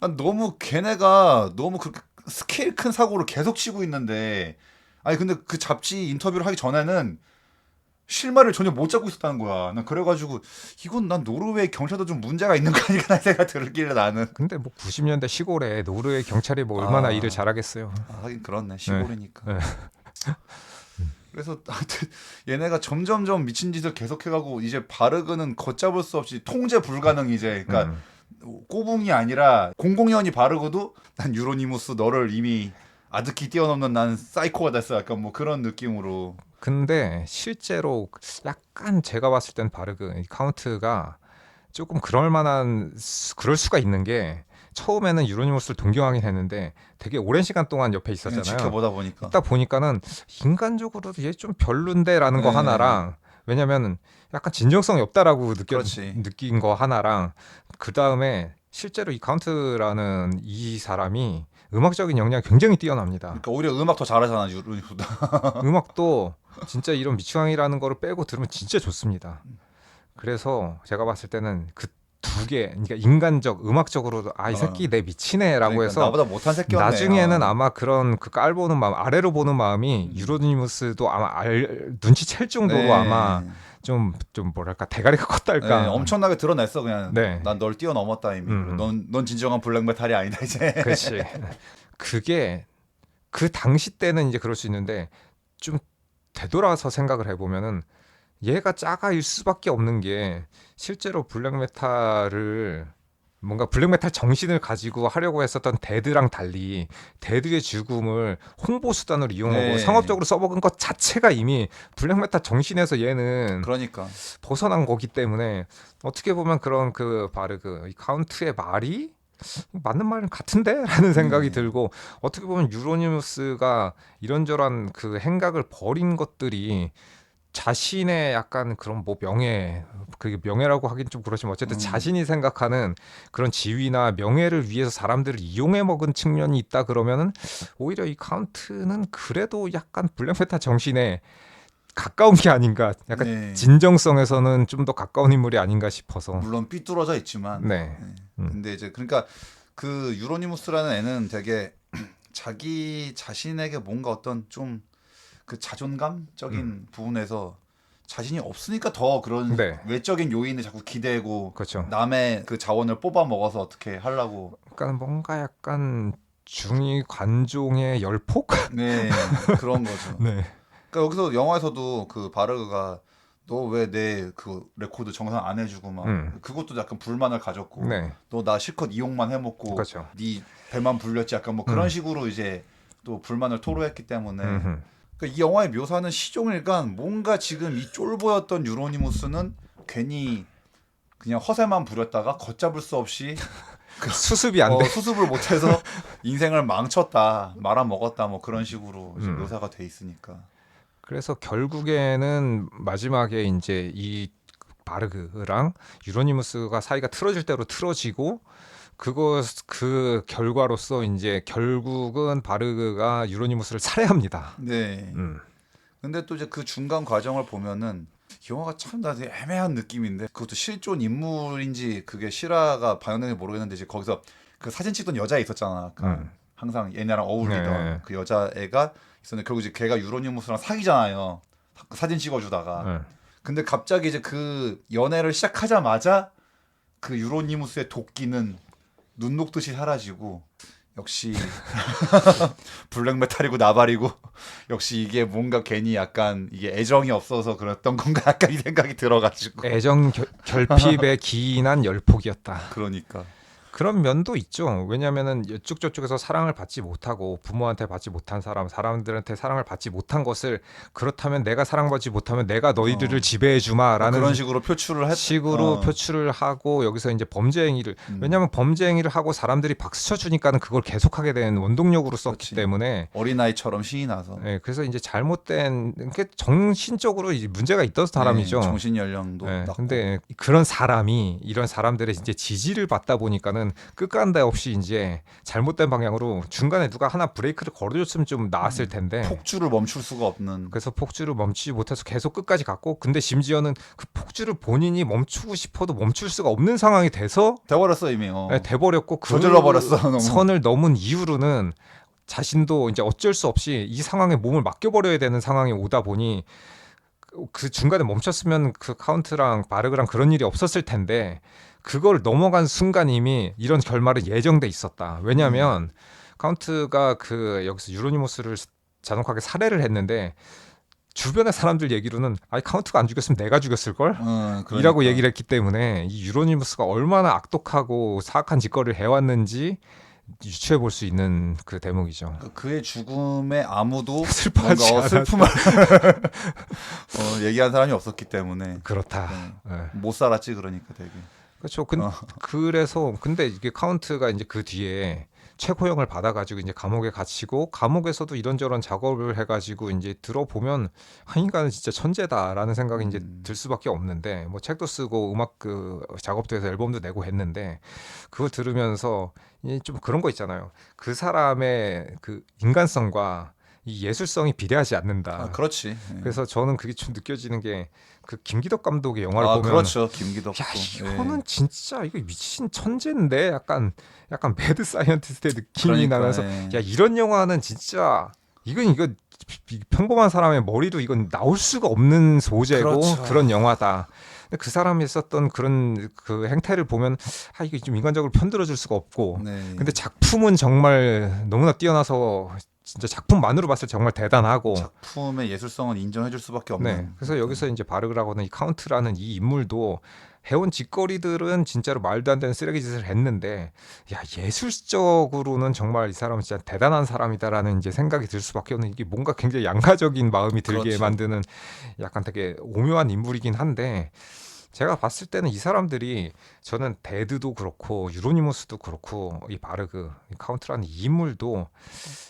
난 너무 걔네가 너무 그 스케일 큰 사고를 계속 치고 있는데 아니 근데 그 잡지 인터뷰를 하기 전에는 실마리를 전혀 못 잡고 있었다는 거야. 난 그래가지고 이건 난 노르웨이 경찰도 좀 문제가 있는 거 아닌가 생각 들길래 나는. 근데 뭐 90년대 시골에 노르웨이 경찰이 뭐 얼마나 일을 잘하겠어요. 하긴 그렇네 시골이니까. 네. 그래서 하여튼 얘네가 점점점 미친 짓을 계속해가고 이제 바르그는 걷잡을 수 없이 통제 불가능 이제 그러니까 꼬붕이 아니라 공공연히 바르고도 난 유로니무스 너를 이미 아득히 뛰어넘는 난 사이코가 됐어 약간 뭐 그런 느낌으로. 근데 실제로 약간 제가 봤을 땐 바르그 카운트가 조금 그럴 수가 있는 게 처음에는 유로니무스를 동경하긴 했는데 되게 오랜 시간 동안 옆에 있었잖아요. 지켜보다 보니까. 딱 보니까는 인간적으로 얘 좀 별론데라는 거 하나랑 왜냐면 약간 진정성이 없다라고 느낀 거 하나랑 그 다음에 실제로 이 카운트라는 이 사람이 음악적인 역량이 굉장히 뛰어납니다. 그러니까 오히려 음악 더 잘하잖아 유로니보다. 음악도 진짜 이런 미추앙이라는 거를 빼고 들으면 진짜 좋습니다. 그래서 제가 봤을 때는 그 두 개, 그러니까 인간적, 음악적으로도 이 새끼 내 미치네라고 그러니까 해서 나보다 못한 새끼였네. 나중에는 아마 그런 그 깔보는 마음, 아래로 보는 마음이 유로니무스도 아마 눈치챌 정도로 아마 좀 뭐랄까 대가리가 컸달까. 네, 엄청나게 드러냈어 그냥. 네. 난 널 뛰어넘었다 이미. 넌 진정한 블랙메탈이 아니다 이제. 그렇지. 그게 그 당시 때는 이제 그럴 수 있는데 좀 되돌아서 생각을 해보면은 얘가 짜가일 수밖에 없는 게 실제로 블랙메탈을 뭔가 블랙메탈 정신을 가지고 하려고 했었던 데드랑 달리 데드의 죽음을 홍보 수단으로 이용하고 네. 상업적으로 써먹은 것 자체가 이미 블랙메탈 정신에서 얘는 그러니까 벗어난 거기 때문에 어떻게 보면 그런 그 바르그 이 카운트의 말이 맞는 말 같은데? 라는 생각이 들고 어떻게 보면 유로니무스가 이런저런 그 행각을 벌인 것들이 자신의 약간 그런 뭐 명예 그게 명예라고 하긴 좀 그렇지만 어쨌든 자신이 생각하는 그런 지위나 명예를 위해서 사람들을 이용해 먹은 측면이 있다 그러면은 오히려 이 카운트는 그래도 약간 블랙메타 정신에 가까운 게 아닌가 약간 네. 진정성에서는 좀 더 가까운 인물이 아닌가 싶어서 물론 삐뚤어져 있지만 네. 근데 이제 그러니까 그 유로니무스라는 애는 되게 자기 자신에게 뭔가 어떤 좀 그 자존감적인 부분에서 자신이 없으니까 더 그런 네. 외적인 요인을 자꾸 기대고 그렇죠. 남의 그 자원을 뽑아 먹어서 어떻게 하려고 그러니까 뭔가 약간 중위 관종의 열폭? 네 그런 거죠. 네. 그러니까 여기서 영화에서도 그 바르그가 너 왜 내 그 레코드 정산 안 해주고 막 그것도 약간 불만을 가졌고 네. 너 나 실컷 이용만 해먹고 그렇죠. 네 배만 불렸지 약간 뭐 그런 식으로 이제 또 불만을 토로했기 때문에 그러니까 이 영화의 묘사는 시종일관 뭔가 지금 이 쫄보였던 유로니무스는 괜히 그냥 허세만 부렸다가 걷잡을 수 없이 수습이 안 돼. 수습을 못해서 인생을 망쳤다 말아먹었다 뭐 그런 식으로 이제 묘사가 돼 있으니까 그래서 결국에는 마지막에 이제 이 바르그랑 유로니무스가 사이가 틀어질 대로 틀어지고 그 결과로서 이제 결국은 바르그가 유로니무스를 살해합니다. 네. 근데 또 이제 그 중간 과정을 보면은 이 영화가 참 나한테 애매한 느낌인데 그것도 실존 인물인지 그게 실화가 반영되는지 모르겠는데 이제 거기서 그 사진 찍던 여자 있었잖아. 그 항상 얘네랑 어울리던 네. 그 여자애가 있었는데 결국 이제 걔가 유로니무스랑 사귀잖아요. 그 사진 찍어주다가. 근데 갑자기 이제 그 연애를 시작하자마자 그 유로니무스의 도끼는 눈 녹듯이 사라지고 역시 블랙메탈이고 나발이고 역시 이게 뭔가 괜히 약간 이게 애정이 없어서 그랬던 건가 약간 이 생각이 들어가지고 애정 결핍에 기인한 열폭이었다. 그러니까 그런 면도 있죠. 왜냐하면은 이쪽 저쪽에서 사랑을 받지 못하고 부모한테 받지 못한 사람들한테 사랑을 받지 못한 것을 그렇다면 내가 사랑받지 못하면 내가 너희들을 지배해 주마라는 그런 식으로 표출을 식으로 표출을 하고 여기서 이제 범죄 행위를 왜냐하면 범죄 행위를 하고 사람들이 박수 쳐주니까는 그걸 계속하게 된 원동력으로 썼기 그렇지. 때문에 어린아이처럼 신이 나서 네, 그래서 이제 잘못된 그 정신적으로 이제 문제가 있던 사람이죠. 네, 정신 연령도 네, 낮고 근데 그런 사람이 이런 사람들의 이제 지지를 받다 보니까는 끝간데 없이 이제 잘못된 방향으로 중간에 누가 하나 브레이크를 걸어줬으면 좀 나았을 텐데 폭주를 멈출 수가 없는 그래서 폭주를 멈추지 못해서 계속 끝까지 갔고 근데 심지어는 그 폭주를 본인이 멈추고 싶어도 멈출 수가 없는 상황이 돼서 돼버렸어 이미 네, 돼버렸고 그 저질러 버렸어 너무. 선을 넘은 이후로는 자신도 이제 어쩔 수 없이 이 상황에 몸을 맡겨버려야 되는 상황이 오다 보니 그 중간에 멈췄으면 그 카운트랑 바르그랑 그런 일이 없었을 텐데 그걸 넘어간 순간 이미 이런 결말은 예정돼 있었다. 왜냐하면 카운트가 그 여기서 유로니모스를 잔혹하게 살해를 했는데 주변의 사람들 얘기로는 아니 카운트가 안 죽였으면 내가 죽였을 걸 그러니까. 이라고 얘기를 했기 때문에 이 유로니모스가 얼마나 악독하고 사악한 짓거리를 해왔는지 유추해 볼 수 있는 그 대목이죠. 그의 죽음에 아무도 슬퍼하지 뭔가 않았다. 슬픔을 얘기한 사람이 없었기 때문에 그렇다. 네. 못 살았지 그러니까 되게. 그렇죠. 그래서 근데 이게 카운트가 이제 그 뒤에 최고형을 받아가지고 이제 감옥에 갇히고 감옥에서도 이런저런 작업을 해가지고 이제 들어보면 한 인간은 진짜 천재다라는 생각이 이제 들 수밖에 없는데 뭐 책도 쓰고 음악 그 작업도 해서 앨범도 내고 했는데 그걸 들으면서 좀 그런 거 있잖아요. 그 사람의 그 인간성과 이 예술성이 비례하지 않는다. 그렇지. 그래서 저는 그게 좀 느껴지는 게 그 김기덕 감독의 영화를 보면 그렇죠. 김기덕. 야 이거는 진짜 이거 미친 천재인데 약간 매드 사이언티스트의 느낌이 그러니까, 나면서 야 이런 영화는 진짜 이거 평범한 사람의 머리도 이건 나올 수가 없는 소재고 그렇죠. 그런 영화다. 근데 그 사람이 썼던 그런 그 행태를 보면 이게 좀 인간적으로 편들어줄 수가 없고 네. 근데 작품은 정말 너무나 뛰어나서 진짜 작품만으로 봤을 때 정말 대단하고 작품의 예술성은 인정해줄 수밖에 없는. 네. 그래서 여기서 이제 바르그라고는 이 카운트라는 이 인물도 해온 짓거리들은 진짜로 말도 안 되는 쓰레기 짓을 했는데 야 예술적으로는 정말 이 사람은 진짜 대단한 사람이다라는 이제 생각이 들 수밖에 없는 이게 뭔가 굉장히 양가적인 마음이 들게 그렇죠. 만드는 약간 되게 오묘한 인물이긴 한데 제가 봤을 때는 이 사람들이 저는 데드도 그렇고 유로니모스도 그렇고 이 바르그 이 카운트라는 이 인물도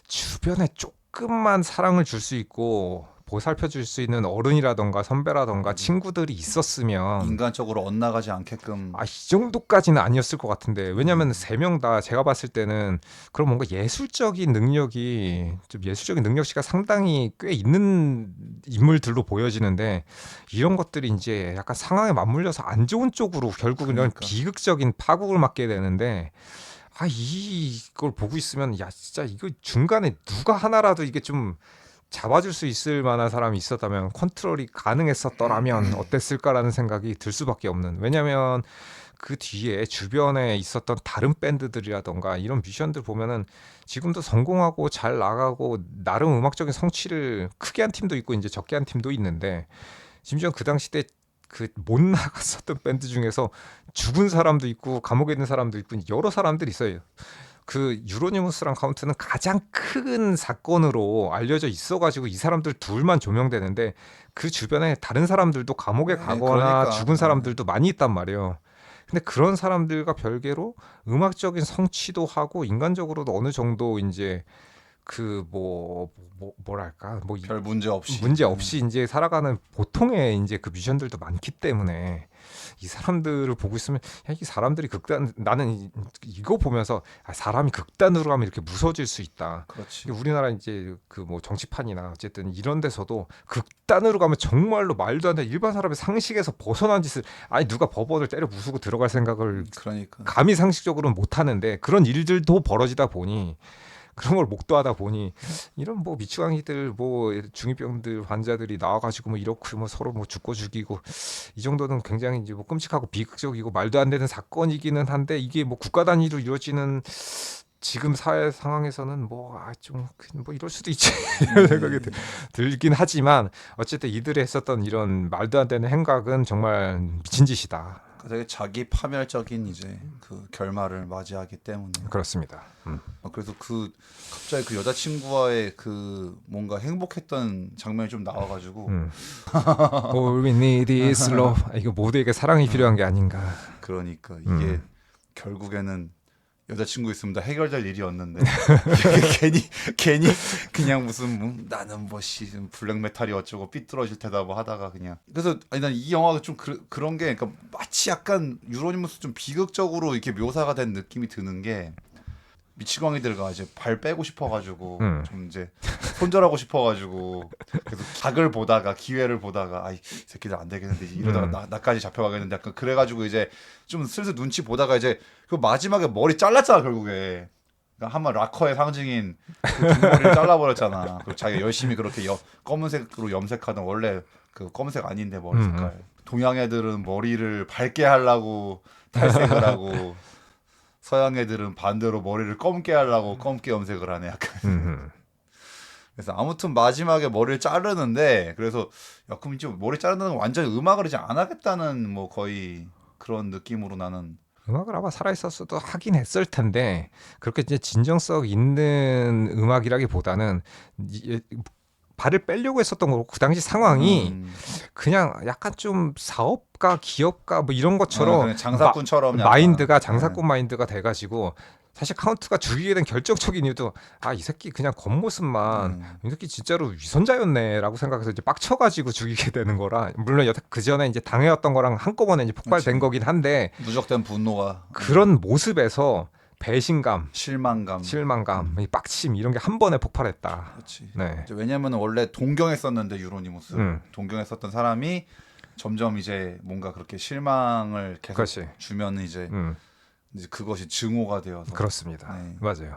주변에 조금만 사랑을 줄 수 있고 보살펴 줄 수 있는 어른이라던가 선배라던가 친구들이 있었으면 인간적으로 엇나가지 않게끔. 이 정도까지는 아니었을 것 같은데 왜냐면 세 명 다 제가 봤을 때는 그런 뭔가 예술적인 능력이 좀 예술적인 능력치가 상당히 꽤 있는 인물들로 보여지는데 이런 것들이 이제 약간 상황에 맞물려서 안 좋은 쪽으로 결국은 이런 그러니까. 비극적인 파국을 맞게 되는데 이걸 보고 있으면 야 진짜 이거 중간에 누가 하나라도 이게 좀 잡아줄 수 있을 만한 사람이 있었다면 컨트롤이 가능했었더라면 어땠을까라는 생각이 들 수밖에 없는 왜냐하면 그 뒤에 주변에 있었던 다른 밴드들이라던가 이런 뮤지션들 보면은 지금도 성공하고 잘 나가고 나름 음악적인 성취를 크게 한 팀도 있고 이제 적게 한 팀도 있는데 심지어 그 당시 때 그 못 나갔었던 밴드 중에서 죽은 사람도 있고 감옥에 있는 사람도 있고 여러 사람들이 있어요. 그 유로니모스랑 카운트는 가장 큰 사건으로 알려져 있어가지고 이 사람들 둘만 조명되는데 그 주변에 다른 사람들도 감옥에 네, 가거나 그러니까. 죽은 사람들도 많이 있단 말이에요. 근데 그런 사람들과 별개로 음악적인 성취도 하고 인간적으로도 어느 정도 이제 그 뭐랄까 별 문제 없이. 문제 없이 이제 살아가는 보통의 이제 그 뮤지션들도 많기 때문에 이 사람들을 보고 있으면 야, 이 사람들이 나는 이거 보면서 사람이 극단으로 가면 이렇게 무서워질 수 있다. 그렇지. 우리나라 이제 그 뭐 정치판이나 어쨌든 이런 데서도 극단으로 가면 정말로 말도 안 되는 일반 사람의 상식에서 벗어난 짓을 누가 법원을 때려 부수고 들어갈 생각을 그러니까. 감히 상식적으로는 못 하는데 그런 일들도 벌어지다 보니 그런 걸 목도하다 보니 이런 뭐 미추광이들 뭐 중이병들 환자들이 나와가지고 뭐 이렇게 뭐 서로 뭐 죽고 죽이고 이 정도는 굉장히 이제 뭐 끔찍하고 비극적이고 말도 안 되는 사건이기는 한데 이게 뭐 국가 단위로 이루어지는 지금 사회 상황에서는 뭐 이럴 수도 있지 이런 생각이 들긴 하지만 어쨌든 이들이 했었던 이런 말도 안 되는 행각은 정말 미친 짓이다. 되게 자기 파멸적인 이제 그 결말을 맞이하기 때문에. 그렇습니다. 그래서 그 갑자기 그 여자친구와의 그 뭔가 행복했던 장면이 좀 나와가지고. All we need is love. 이거 모두에게 사랑이 필요한 게 아닌가. 그러니까 이게 결국에는 여자친구 있으면 다 해결될 일이었는데 이게 괜히 그냥 무슨 나는 블랙메탈이 어쩌고 삐뚤어질 테다 뭐 하다가 그냥. 그래서 난 이 영화가 좀 그런 게 그러니까 마치 약간 유로니무스 좀 비극적으로 이렇게 묘사가 된 느낌이 드는 게 미치광이들과 이제 발 빼고 싶어가지고 좀 이제 손절하고 싶어가지고 그래서 각을 보다가 기회를 보다가 이 새끼들 안 되겠는데 이러다가 나까지 잡혀가겠는데 약간 그래가지고 이제 좀 슬슬 눈치 보다가 이제 그 마지막에 머리 잘랐잖아 결국에. 그러니까 한번 락커의 상징인 그 뒷머리를 잘라버렸잖아. 그리고 자기가 열심히 그렇게 검은색으로 염색하던 원래 그 검은색 아닌데 머리 색깔. 동양 애들은 머리를 밝게 하려고 탈색을 하고 서양 애들은 반대로 머리를 검게 하려고 검게 염색을 하네 약간. 그래서 아무튼 마지막에 머리를 자르는데 그래서 그럼 이제 머리 자르는 건 완전 음악을 이제 안 하겠다는 뭐 거의 그런 느낌으로 나는. 음악을 아마 살아있었어도 하긴 했을 텐데 그렇게 이제 진정성 있는 음악이라기보다는 발을 빼려고 했었던 거고 그 당시 상황이 그냥 약간 좀 사업가 기업가 뭐 이런 것처럼 장사꾼처럼 마인드가 장사꾼 마인드가 돼가지고 사실 카운트가 죽이게 된 결정적인 이유도 이 새끼 그냥 겉모습만 이 새끼 진짜로 위선자였네라고 생각해서 이제 빡쳐가지고 죽이게 되는 거라 물론 그 전에 이제 당해왔던 거랑 한꺼번에 이제 폭발된 거긴 한데 누적된 분노가 그런 모습에서 배신감, 실망감, 이 빡침 이런 게 한 번에 폭발했다. 그렇지. 네. 왜냐하면 원래 동경했었는데 유로니모스 동경했었던 사람이 점점 이제 뭔가 그렇게 실망을 계속 그렇지. 주면 이제 그것이 증오가 되어서. 그렇습니다. 네. 맞아요.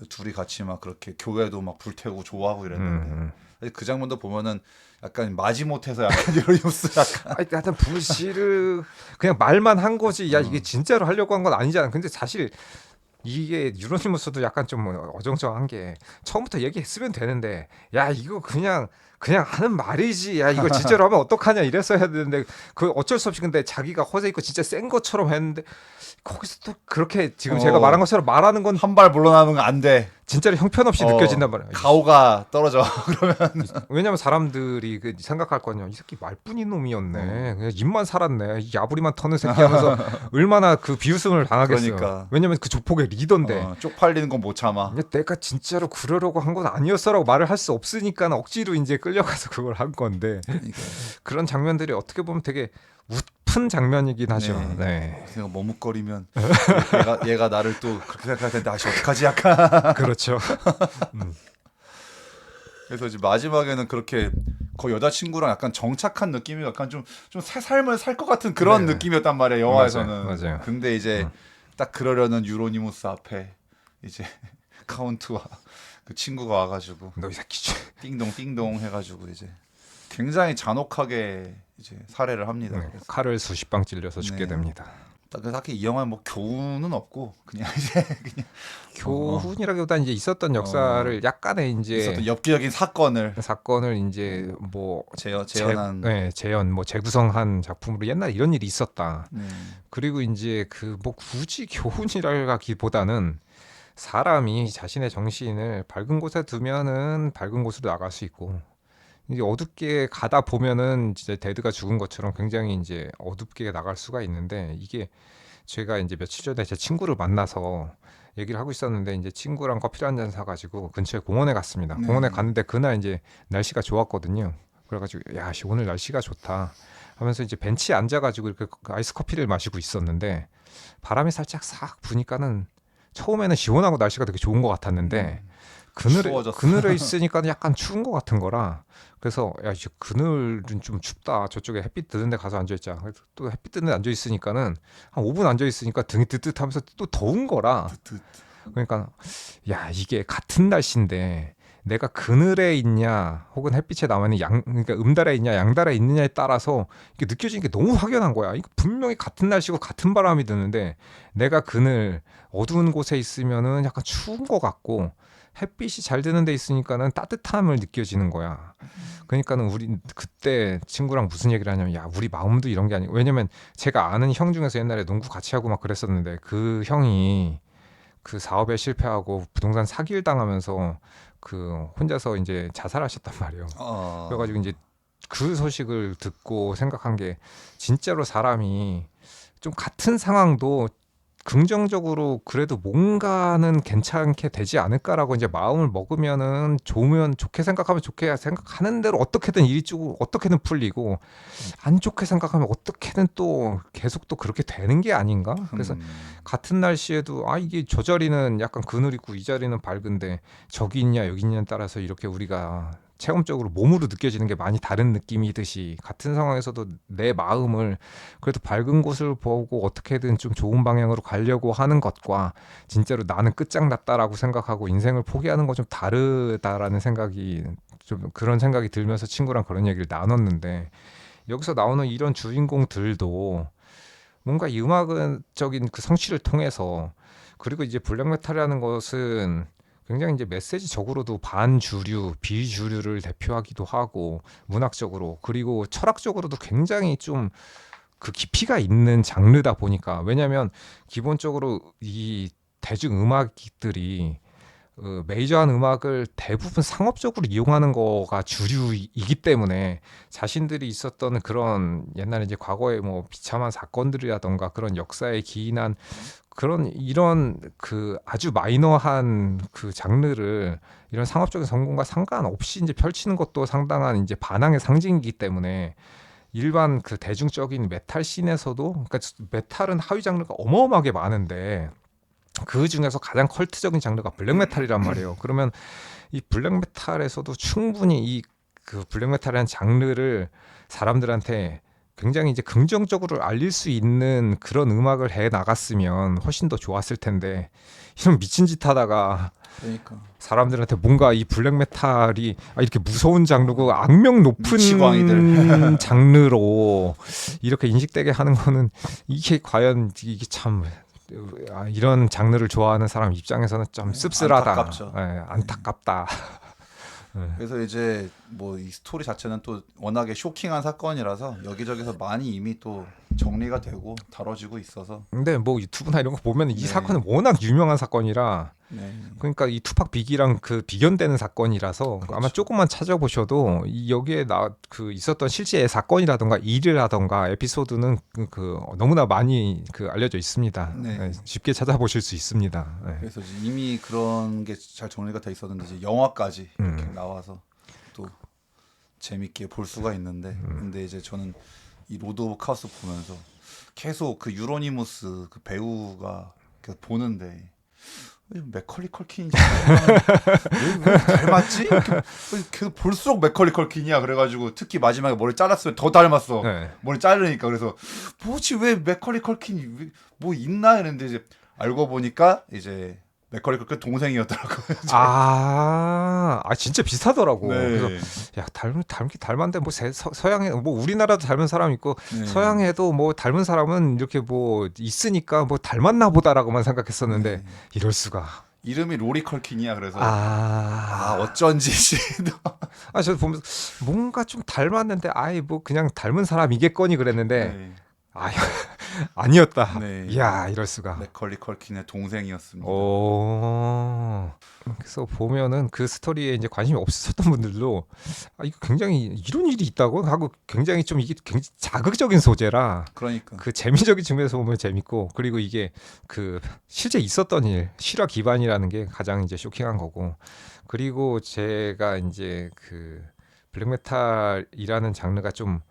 둘이 같이 막 그렇게 교회도 막 불태우고 좋아하고 이랬는데 그 장면도 보면은 약간 마지못해서 약간 유로니모스 약간 하여튼 부시를 그냥 말만 한 거지. 야 이게 진짜로 하려고 한 건 아니잖아. 근데 사실 이게 유로니머스도 약간 좀 어정쩡한 게 처음부터 얘기했으면 되는데 야 이거 그냥 하는 말이지 야 이거 진짜로 하면 어떡하냐 이랬어야 되는데 그 어쩔 수 없이 근데 자기가 허세 있고 진짜 센 것처럼 했는데 거기서 또 그렇게 지금 제가 말한 것처럼 말하는 건 한 발 물러나면 안 돼. 진짜로 형편없이 느껴진단 말이야. 가오가 떨어져. 왜냐면 사람들이 그 생각할 거냐 이 새끼 말뿐인 놈이었네 그냥 입만 살았네 이 야부리만 터는 새끼 하면서 얼마나 그 비웃음을 당하겠어요. 그러니까. 왜냐면 그 조폭의 리더인데 쪽팔리는 건 못 참아. 근데 내가 진짜로 그러려고 한 건 아니었어라고 말을 할 수 없으니까 억지로 이제 끌려가서 그걸 한 건데 그런 장면들이 어떻게 보면 되게 웃픈 장면이긴 하죠. 네. 내가 머뭇거리면 얘가 나를 또 그렇게 생각할 텐데 아씨 어떡하지 약간. 그렇죠. 그래서 이제 마지막에는 그렇게 거의 여자친구랑 약간 정착한 느낌이 약간 좀 새 삶을 살 것 같은 그런 네. 느낌이었단 말이에요 영화에서는. 맞아요. 근데 이제 딱 그러려는 유로니모스 앞에 이제 카운트와 그 친구가 와가지고 너 이 새끼 띵동 띵동 해가지고 이제 굉장히 잔혹하게 이제 살해를 합니다. 네, 그래서 칼을 수십 방 찔려서 죽게 네. 됩니다. 딱히 이 영화에 뭐 교훈은 없고 그냥 이제 교훈이라기보다는 이제 있었던 역사를 약간의 이제 있었던 엽기적인 사건을 이제 뭐 재현한 재현 뭐 재구성한 작품으로 옛날에 이런 일이 있었다. 네. 그리고 이제 그 뭐 굳이 교훈이라기보다는 사람이 자신의 정신을 밝은 곳에 두면은 밝은 곳으로 나갈 수 있고 이제 어둡게 가다 보면은 진짜 데드가 죽은 것처럼 굉장히 이제 어둡게 나갈 수가 있는데 이게 제가 이제 며칠 전에 제 친구를 만나서 얘기를 하고 있었는데 이제 친구랑 커피를 한 잔 사가지고 근처에 공원에 갔습니다. 네. 공원에 갔는데 그날 이제 날씨가 좋았거든요. 그래가지고 야, 씨, 오늘 날씨가 좋다 하면서 이제 벤치에 앉아가지고 이렇게 아이스 커피를 마시고 있었는데 바람이 살짝 싹 부니까는 처음에는 시원하고 날씨가 되게 좋은 것 같았는데 추워졌어. 그늘에 있으니까 약간 추운 것 같은 거라 그래서 야 이제 그늘은 좀 춥다 저쪽에 햇빛 드는 데 가서 앉아 있자 또 햇빛 드는 데 앉아 있으니까는 한 5분 앉아 있으니까 등이 뜨뜻하면서 또 더운 거라 그러니까 야 이게 같은 날씨인데 내가 그늘에 있냐 혹은 햇빛에 남아있는 그러니까 음달에 있냐 양달에 있느냐에 따라서 이게 느껴지는 게 너무 확연한 거야. 이거 분명히 같은 날씨고 같은 바람이 드는데 내가 그늘 어두운 곳에 있으면은 약간 추운 것 같고 햇빛이 잘 드는 데 있으니까는 따뜻함을 느껴지는 거야. 그러니까는 우리 그때 친구랑 무슨 얘기를 하냐면 야 우리 마음도 이런 게 아니고 왜냐면 제가 아는 형 중에서 옛날에 농구 같이 하고 막 그랬었는데 그 형이 그 사업에 실패하고 부동산 사기를 당하면서 그 혼자서 이제 자살하셨단 말이에요. 그래가지고 이제 그 소식을 듣고 생각한 게 진짜로 사람이 좀 같은 상황도 긍정적으로 그래도 뭔가는 괜찮게 되지 않을까라고 이제 마음을 먹으면은 좋으면 좋게 생각하면 좋게 생각하는 대로 어떻게든 일이 쭉 어떻게든 풀리고 안 좋게 생각하면 어떻게든 또 계속 또 그렇게 되는 게 아닌가? 그래서 같은 날씨에도 아 이게 저 자리는 약간 그늘 있고 이 자리는 밝은데 저기 있냐 여기 있냐에 따라서 이렇게 우리가 체험적으로 몸으로 느껴지는 게 많이 다른 느낌이듯이 같은 상황에서도 내 마음을 그래도 밝은 곳을 보고 어떻게든 좀 좋은 방향으로 가려고 하는 것과 진짜로 나는 끝장났다라고 생각하고 인생을 포기하는 건 좀 다르다라는 생각이 좀 그런 생각이 들면서 친구랑 그런 얘기를 나눴는데 여기서 나오는 이런 주인공들도 뭔가 이 음악적인 그 성취를 통해서 그리고 이제 블랙메탈이라는 것은 굉장히 이제 메시지적으로도 반주류, 비주류를 대표하기도 하고 문학적으로 그리고 철학적으로도 굉장히 좀 그 깊이가 있는 장르다 보니까 왜냐하면 기본적으로 이 대중 음악들이 메이저한 음악을 대부분 상업적으로 이용하는 거가 주류이기 때문에 자신들이 있었던 그런 옛날에 이제 과거에 뭐 비참한 사건들이라던가 그런 역사에 기인한 그런 이런 그 아주 마이너한 그 장르를 이런 상업적인 성공과 상관없이 이제 펼치는 것도 상당한 이제 반항의 상징이기 때문에 일반 그 대중적인 메탈 씬에서도 그러니까 메탈은 하위 장르가 어마어마하게 많은데 그 중에서 가장 컬트적인 장르가 블랙메탈이란 말이에요. 그러면 이 블랙메탈에서도 충분히 이 그 블랙메탈이라는 장르를 사람들한테 굉장히 이제 긍정적으로 알릴 수 있는 그런 음악을 해 나갔으면 훨씬 더 좋았을 텐데 이런 미친 짓 하다가 그러니까 사람들한테 뭔가 이 블랙메탈이 이렇게 무서운 장르고 악명 높은 미치광이들. 장르로 이렇게 인식되게 하는 거는 이게 과연 이게 참 이런 장르를 좋아하는 사람 입장에서는 좀 씁쓸하다. 안타깝죠. 안타깝다. 그래서 이제 뭐 이 스토리 자체는 또 워낙에 쇼킹한 사건이라서 여기저기서 많이 이미 또 정리가 되고 다뤄지고 있어서 근데 뭐 유튜브나 이런 거 보면 이 네. 사건은 워낙 유명한 사건이라 네. 그러니까 이 투팍 빅이랑 그 비견되는 사건이라서 그렇죠. 아마 조금만 찾아보셔도 여기에 그 있었던 실제 사건이라던가 일이라던가 에피소드는 너무나 많이 알려져 있습니다. 네. 네, 쉽게 찾아보실 수 있습니다. 네. 그래서 이제 이미 그런 게 잘 정리가 돼 있었는데 이제 영화까지 이렇게 나와서 또 재밌게 볼 수가 있는데 근데 이제 저는 이 로드 오브 카오스 보면서 계속 그 유로니무스 그 배우가 계속 보는데 맥컬리 컬킨인지 왜 닮았지? 계속 볼수록 맥컬리 컬킨이야. 그래가지고 특히 마지막에 머리 잘랐으면 더 닮았어. 네. 머리 자르니까. 그래서 뭐지 왜 맥컬리 컬킨이 뭐 있나 했는데 이제 알고 보니까 이제 맥컬리 컬킨 동생이었더라고요. 진짜 비슷하더라고. 네. 그래서 야 닮긴 닮았는데 뭐 서양에 뭐 우리나라도 닮은 사람 있고 네. 서양에도 뭐 닮은 사람은 이렇게 뭐 있으니까 뭐 닮았나 보다라고만 생각했었는데 네. 이럴 수가. 이름이 로리 컬킨이야. 그래서 어쩐지 저 보면서 뭔가 좀 닮았는데 뭐 그냥 닮은 사람이겠거니 그랬는데 네. 아니었다. 네. 이야 이럴 수가. 맥컬리 컬킨의 동생이었습니다. 그래서 보면은 그 스토리에 이제 관심이 없었던 분들도 이거 굉장히 이런 일이 있다고 하고 굉장히 좀 이게 굉장히 자극적인 소재라 그러니까 그 재미적인 측면에서 보면 재밌고 그리고 이게 그 실제 있었던 일 실화 기반이라는 게 가장 이제 쇼킹한 거고 그리고 제가 이제 그 블랙메탈이라는 장르가 좀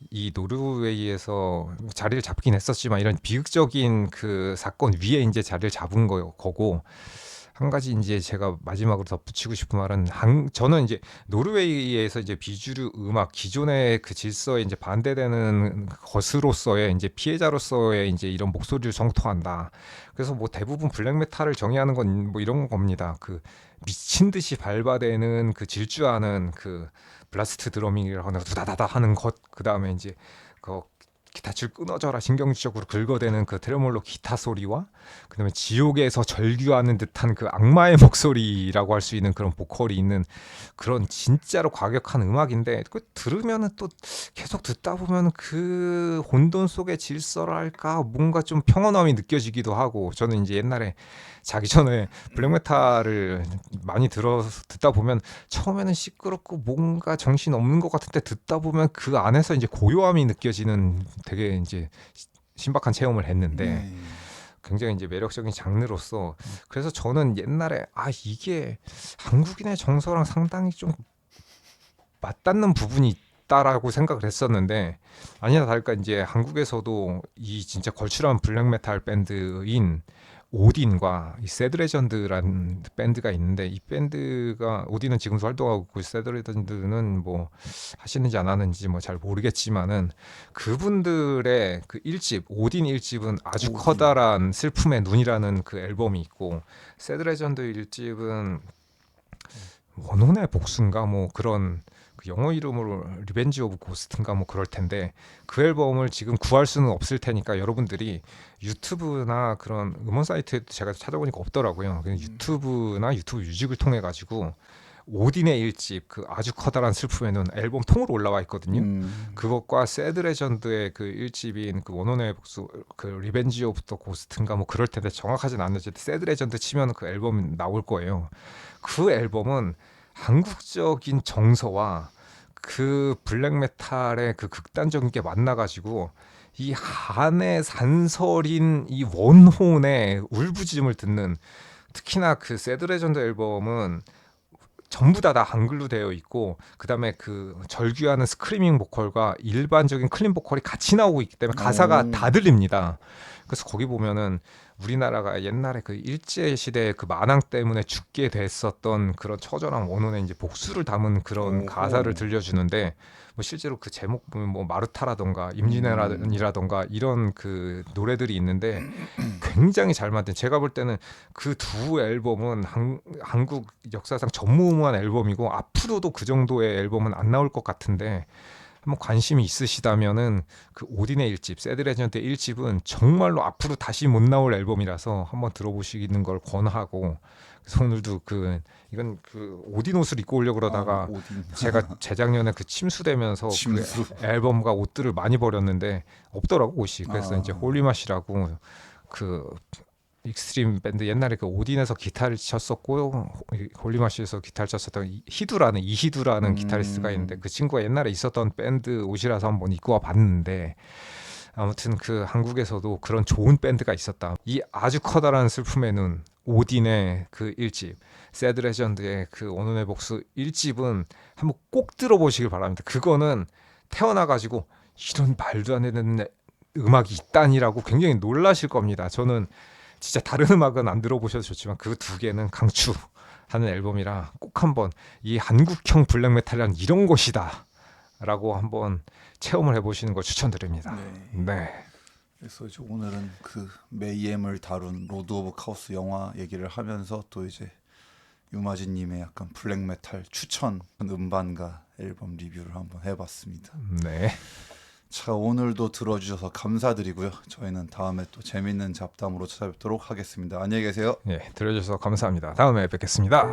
이 노르웨이에서 자리를 잡긴 했었지만 이런 비극적인 그 사건 위에 이제 자리를 잡은 거고 한 가지 이제 제가 마지막으로 덧붙이고 싶은 말은 저는 이제 노르웨이에서 이제 비주류 음악 기존의 그 질서에 이제 반대되는 것으로서의 이제 피해자로서의 이제 이런 목소리를 성토한다. 그래서 뭐 대부분 블랙메탈을 정의하는 건 뭐 이런 겁니다. 그 미친 듯이 발바되는 그 질주하는 그 블라스트 드러밍이라거나 두다다다 하는 것, 그 다음에 이제 그 기타줄 끊어져라 신경질적으로 긁어대는 그 트레몰로 기타 소리와 그다음에 지옥에서 절규하는 듯한 그 악마의 목소리라고 할 수 있는 그런 보컬이 있는 그런 진짜로 과격한 음악인데 그 들으면은 또 계속 듣다 보면 그 혼돈 속의 질서랄까 뭔가 좀 평온함이 느껴지기도 하고 저는 이제 옛날에 자기 전에 블랙메탈을 많이 듣다 보면 처음에는 시끄럽고 뭔가 정신 없는 것 같은데 듣다 보면 그 안에서 이제 고요함이 느껴지는 되게 이제 신박한 체험을 했는데 굉장히 이제 매력적인 장르로서 그래서 저는 옛날에 이게 한국인의 정서랑 상당히 좀 맞닿는 부분이 있다라고 생각을 했었는데 아니나 다를까 이제 한국에서도 이 진짜 걸출한 블랙메탈 밴드인 오딘과 이 새드레전드라는 밴드가 있는데 이 밴드가 오딘은 지금도 활동하고 있고 새드레전드는 뭐 하시는지 안 하는지 뭐 잘 모르겠지만은 그분들의 그 1집 오딘 1집은 아주 오딘. 커다란 슬픔의 눈이라는 그 앨범이 있고 새드레전드 1집은 원혼의 복수인가 뭐 그런 그 영어 이름으로 리벤지 오브 고스트인가 뭐 그럴 텐데 그 앨범을 지금 구할 수는 없을 테니까 여러분들이 유튜브나 그런 음원 사이트에 제가 찾아보니까 없더라고요. 그냥 유튜브나 유튜브 뮤직을 통해 가지고 오딘의 1집 그 아주 커다란 슬픔에는 앨범 통으로 올라와 있거든요. 그것과 새드 레전드의 그 1집인 그 원혼의 복수 그 리벤지 오브 더 고스트인가 뭐 그럴 텐데 정확하진 않는데 새드 레전드 치면 그 앨범 나올 거예요. 그 앨범은 한국적인 정서와 그 블랙메탈의 그 극단적인 게 만나가지고 이 한의 산설인 이 원혼의 울부짖음을 듣는 특히나 그 새드 레전드 앨범은 전부 다 한글로 되어 있고 그다음에 그 절규하는 스크리밍 보컬과 일반적인 클린 보컬이 같이 나오고 있기 때문에 가사가 다 들립니다. 그래서 거기 보면은 우리나라가 옛날에 그 일제 시대 그 만왕 때문에 죽게 됐었던 그런 처절한 원혼의 이제 복수를 담은 그런 가사를 들려주는데 뭐 실제로 그 제목 보면 뭐 마르타라던가 임진왜란이라던가 이런 그 노래들이 있는데 굉장히 잘 만든 제가 볼 때는 그 두 앨범은 한국 역사상 전무후무한 앨범이고 앞으로도 그 정도의 앨범은 안 나올 것 같은데 한번 관심이 있으시다면은 그 오딘의 1집, 새드 레전드 1집은 정말로 앞으로 다시 못 나올 앨범이라서 한번 들어보시는 걸 권하고, 그래서 오늘도 이건 오딘 옷을 입고 오려고 그러다가 오딘. 제가 재작년에 침수되면서 침수. 그 앨범과 옷들을 많이 버렸는데 없더라고 옷이. 그래서 이제 홀리맛이라고 그 익스트림 밴드 옛날에 그 오딘에서 기타를 쳤었고 홀리마시에서 기타를 쳤었던 이희두라는 기타리스트가 있는데 그 친구가 옛날에 있었던 밴드 옷이라서 한번 입고 와 봤는데, 아무튼 그 한국에서도 그런 좋은 밴드가 있었다. 이 아주 커다란 슬픔의 눈, 오딘의 그 1집, 새드 레전드의 그 원혼의 복수 1집은 한번 꼭 들어보시길 바랍니다. 그거는 태어나가지고 이런 말도 안 되는 음악이 있다니라고 굉장히 놀라실 겁니다. 저는 진짜 다른 음악은 안 들어보셔도 좋지만 그 두 개는 강추하는 앨범이라 꼭 한번 이 한국형 블랙메탈이란 이런 것이다 라고 한번 체험을 해보시는 걸 추천드립니다. 네. 그래서 이제 오늘은 그 메이엠을 다룬 로드 오브 카오스 영화 얘기를 하면서 또 이제 유마진님의 약간 블랙메탈 추천 음반과 앨범 리뷰를 한번 해봤습니다. 네. 자, 오늘도 들어주셔서 감사드리고요. 저희는 다음에 또 재밌는 잡담으로 찾아뵙도록 하겠습니다. 안녕히 계세요. 네, 들어주셔서 감사합니다. 다음에 뵙겠습니다.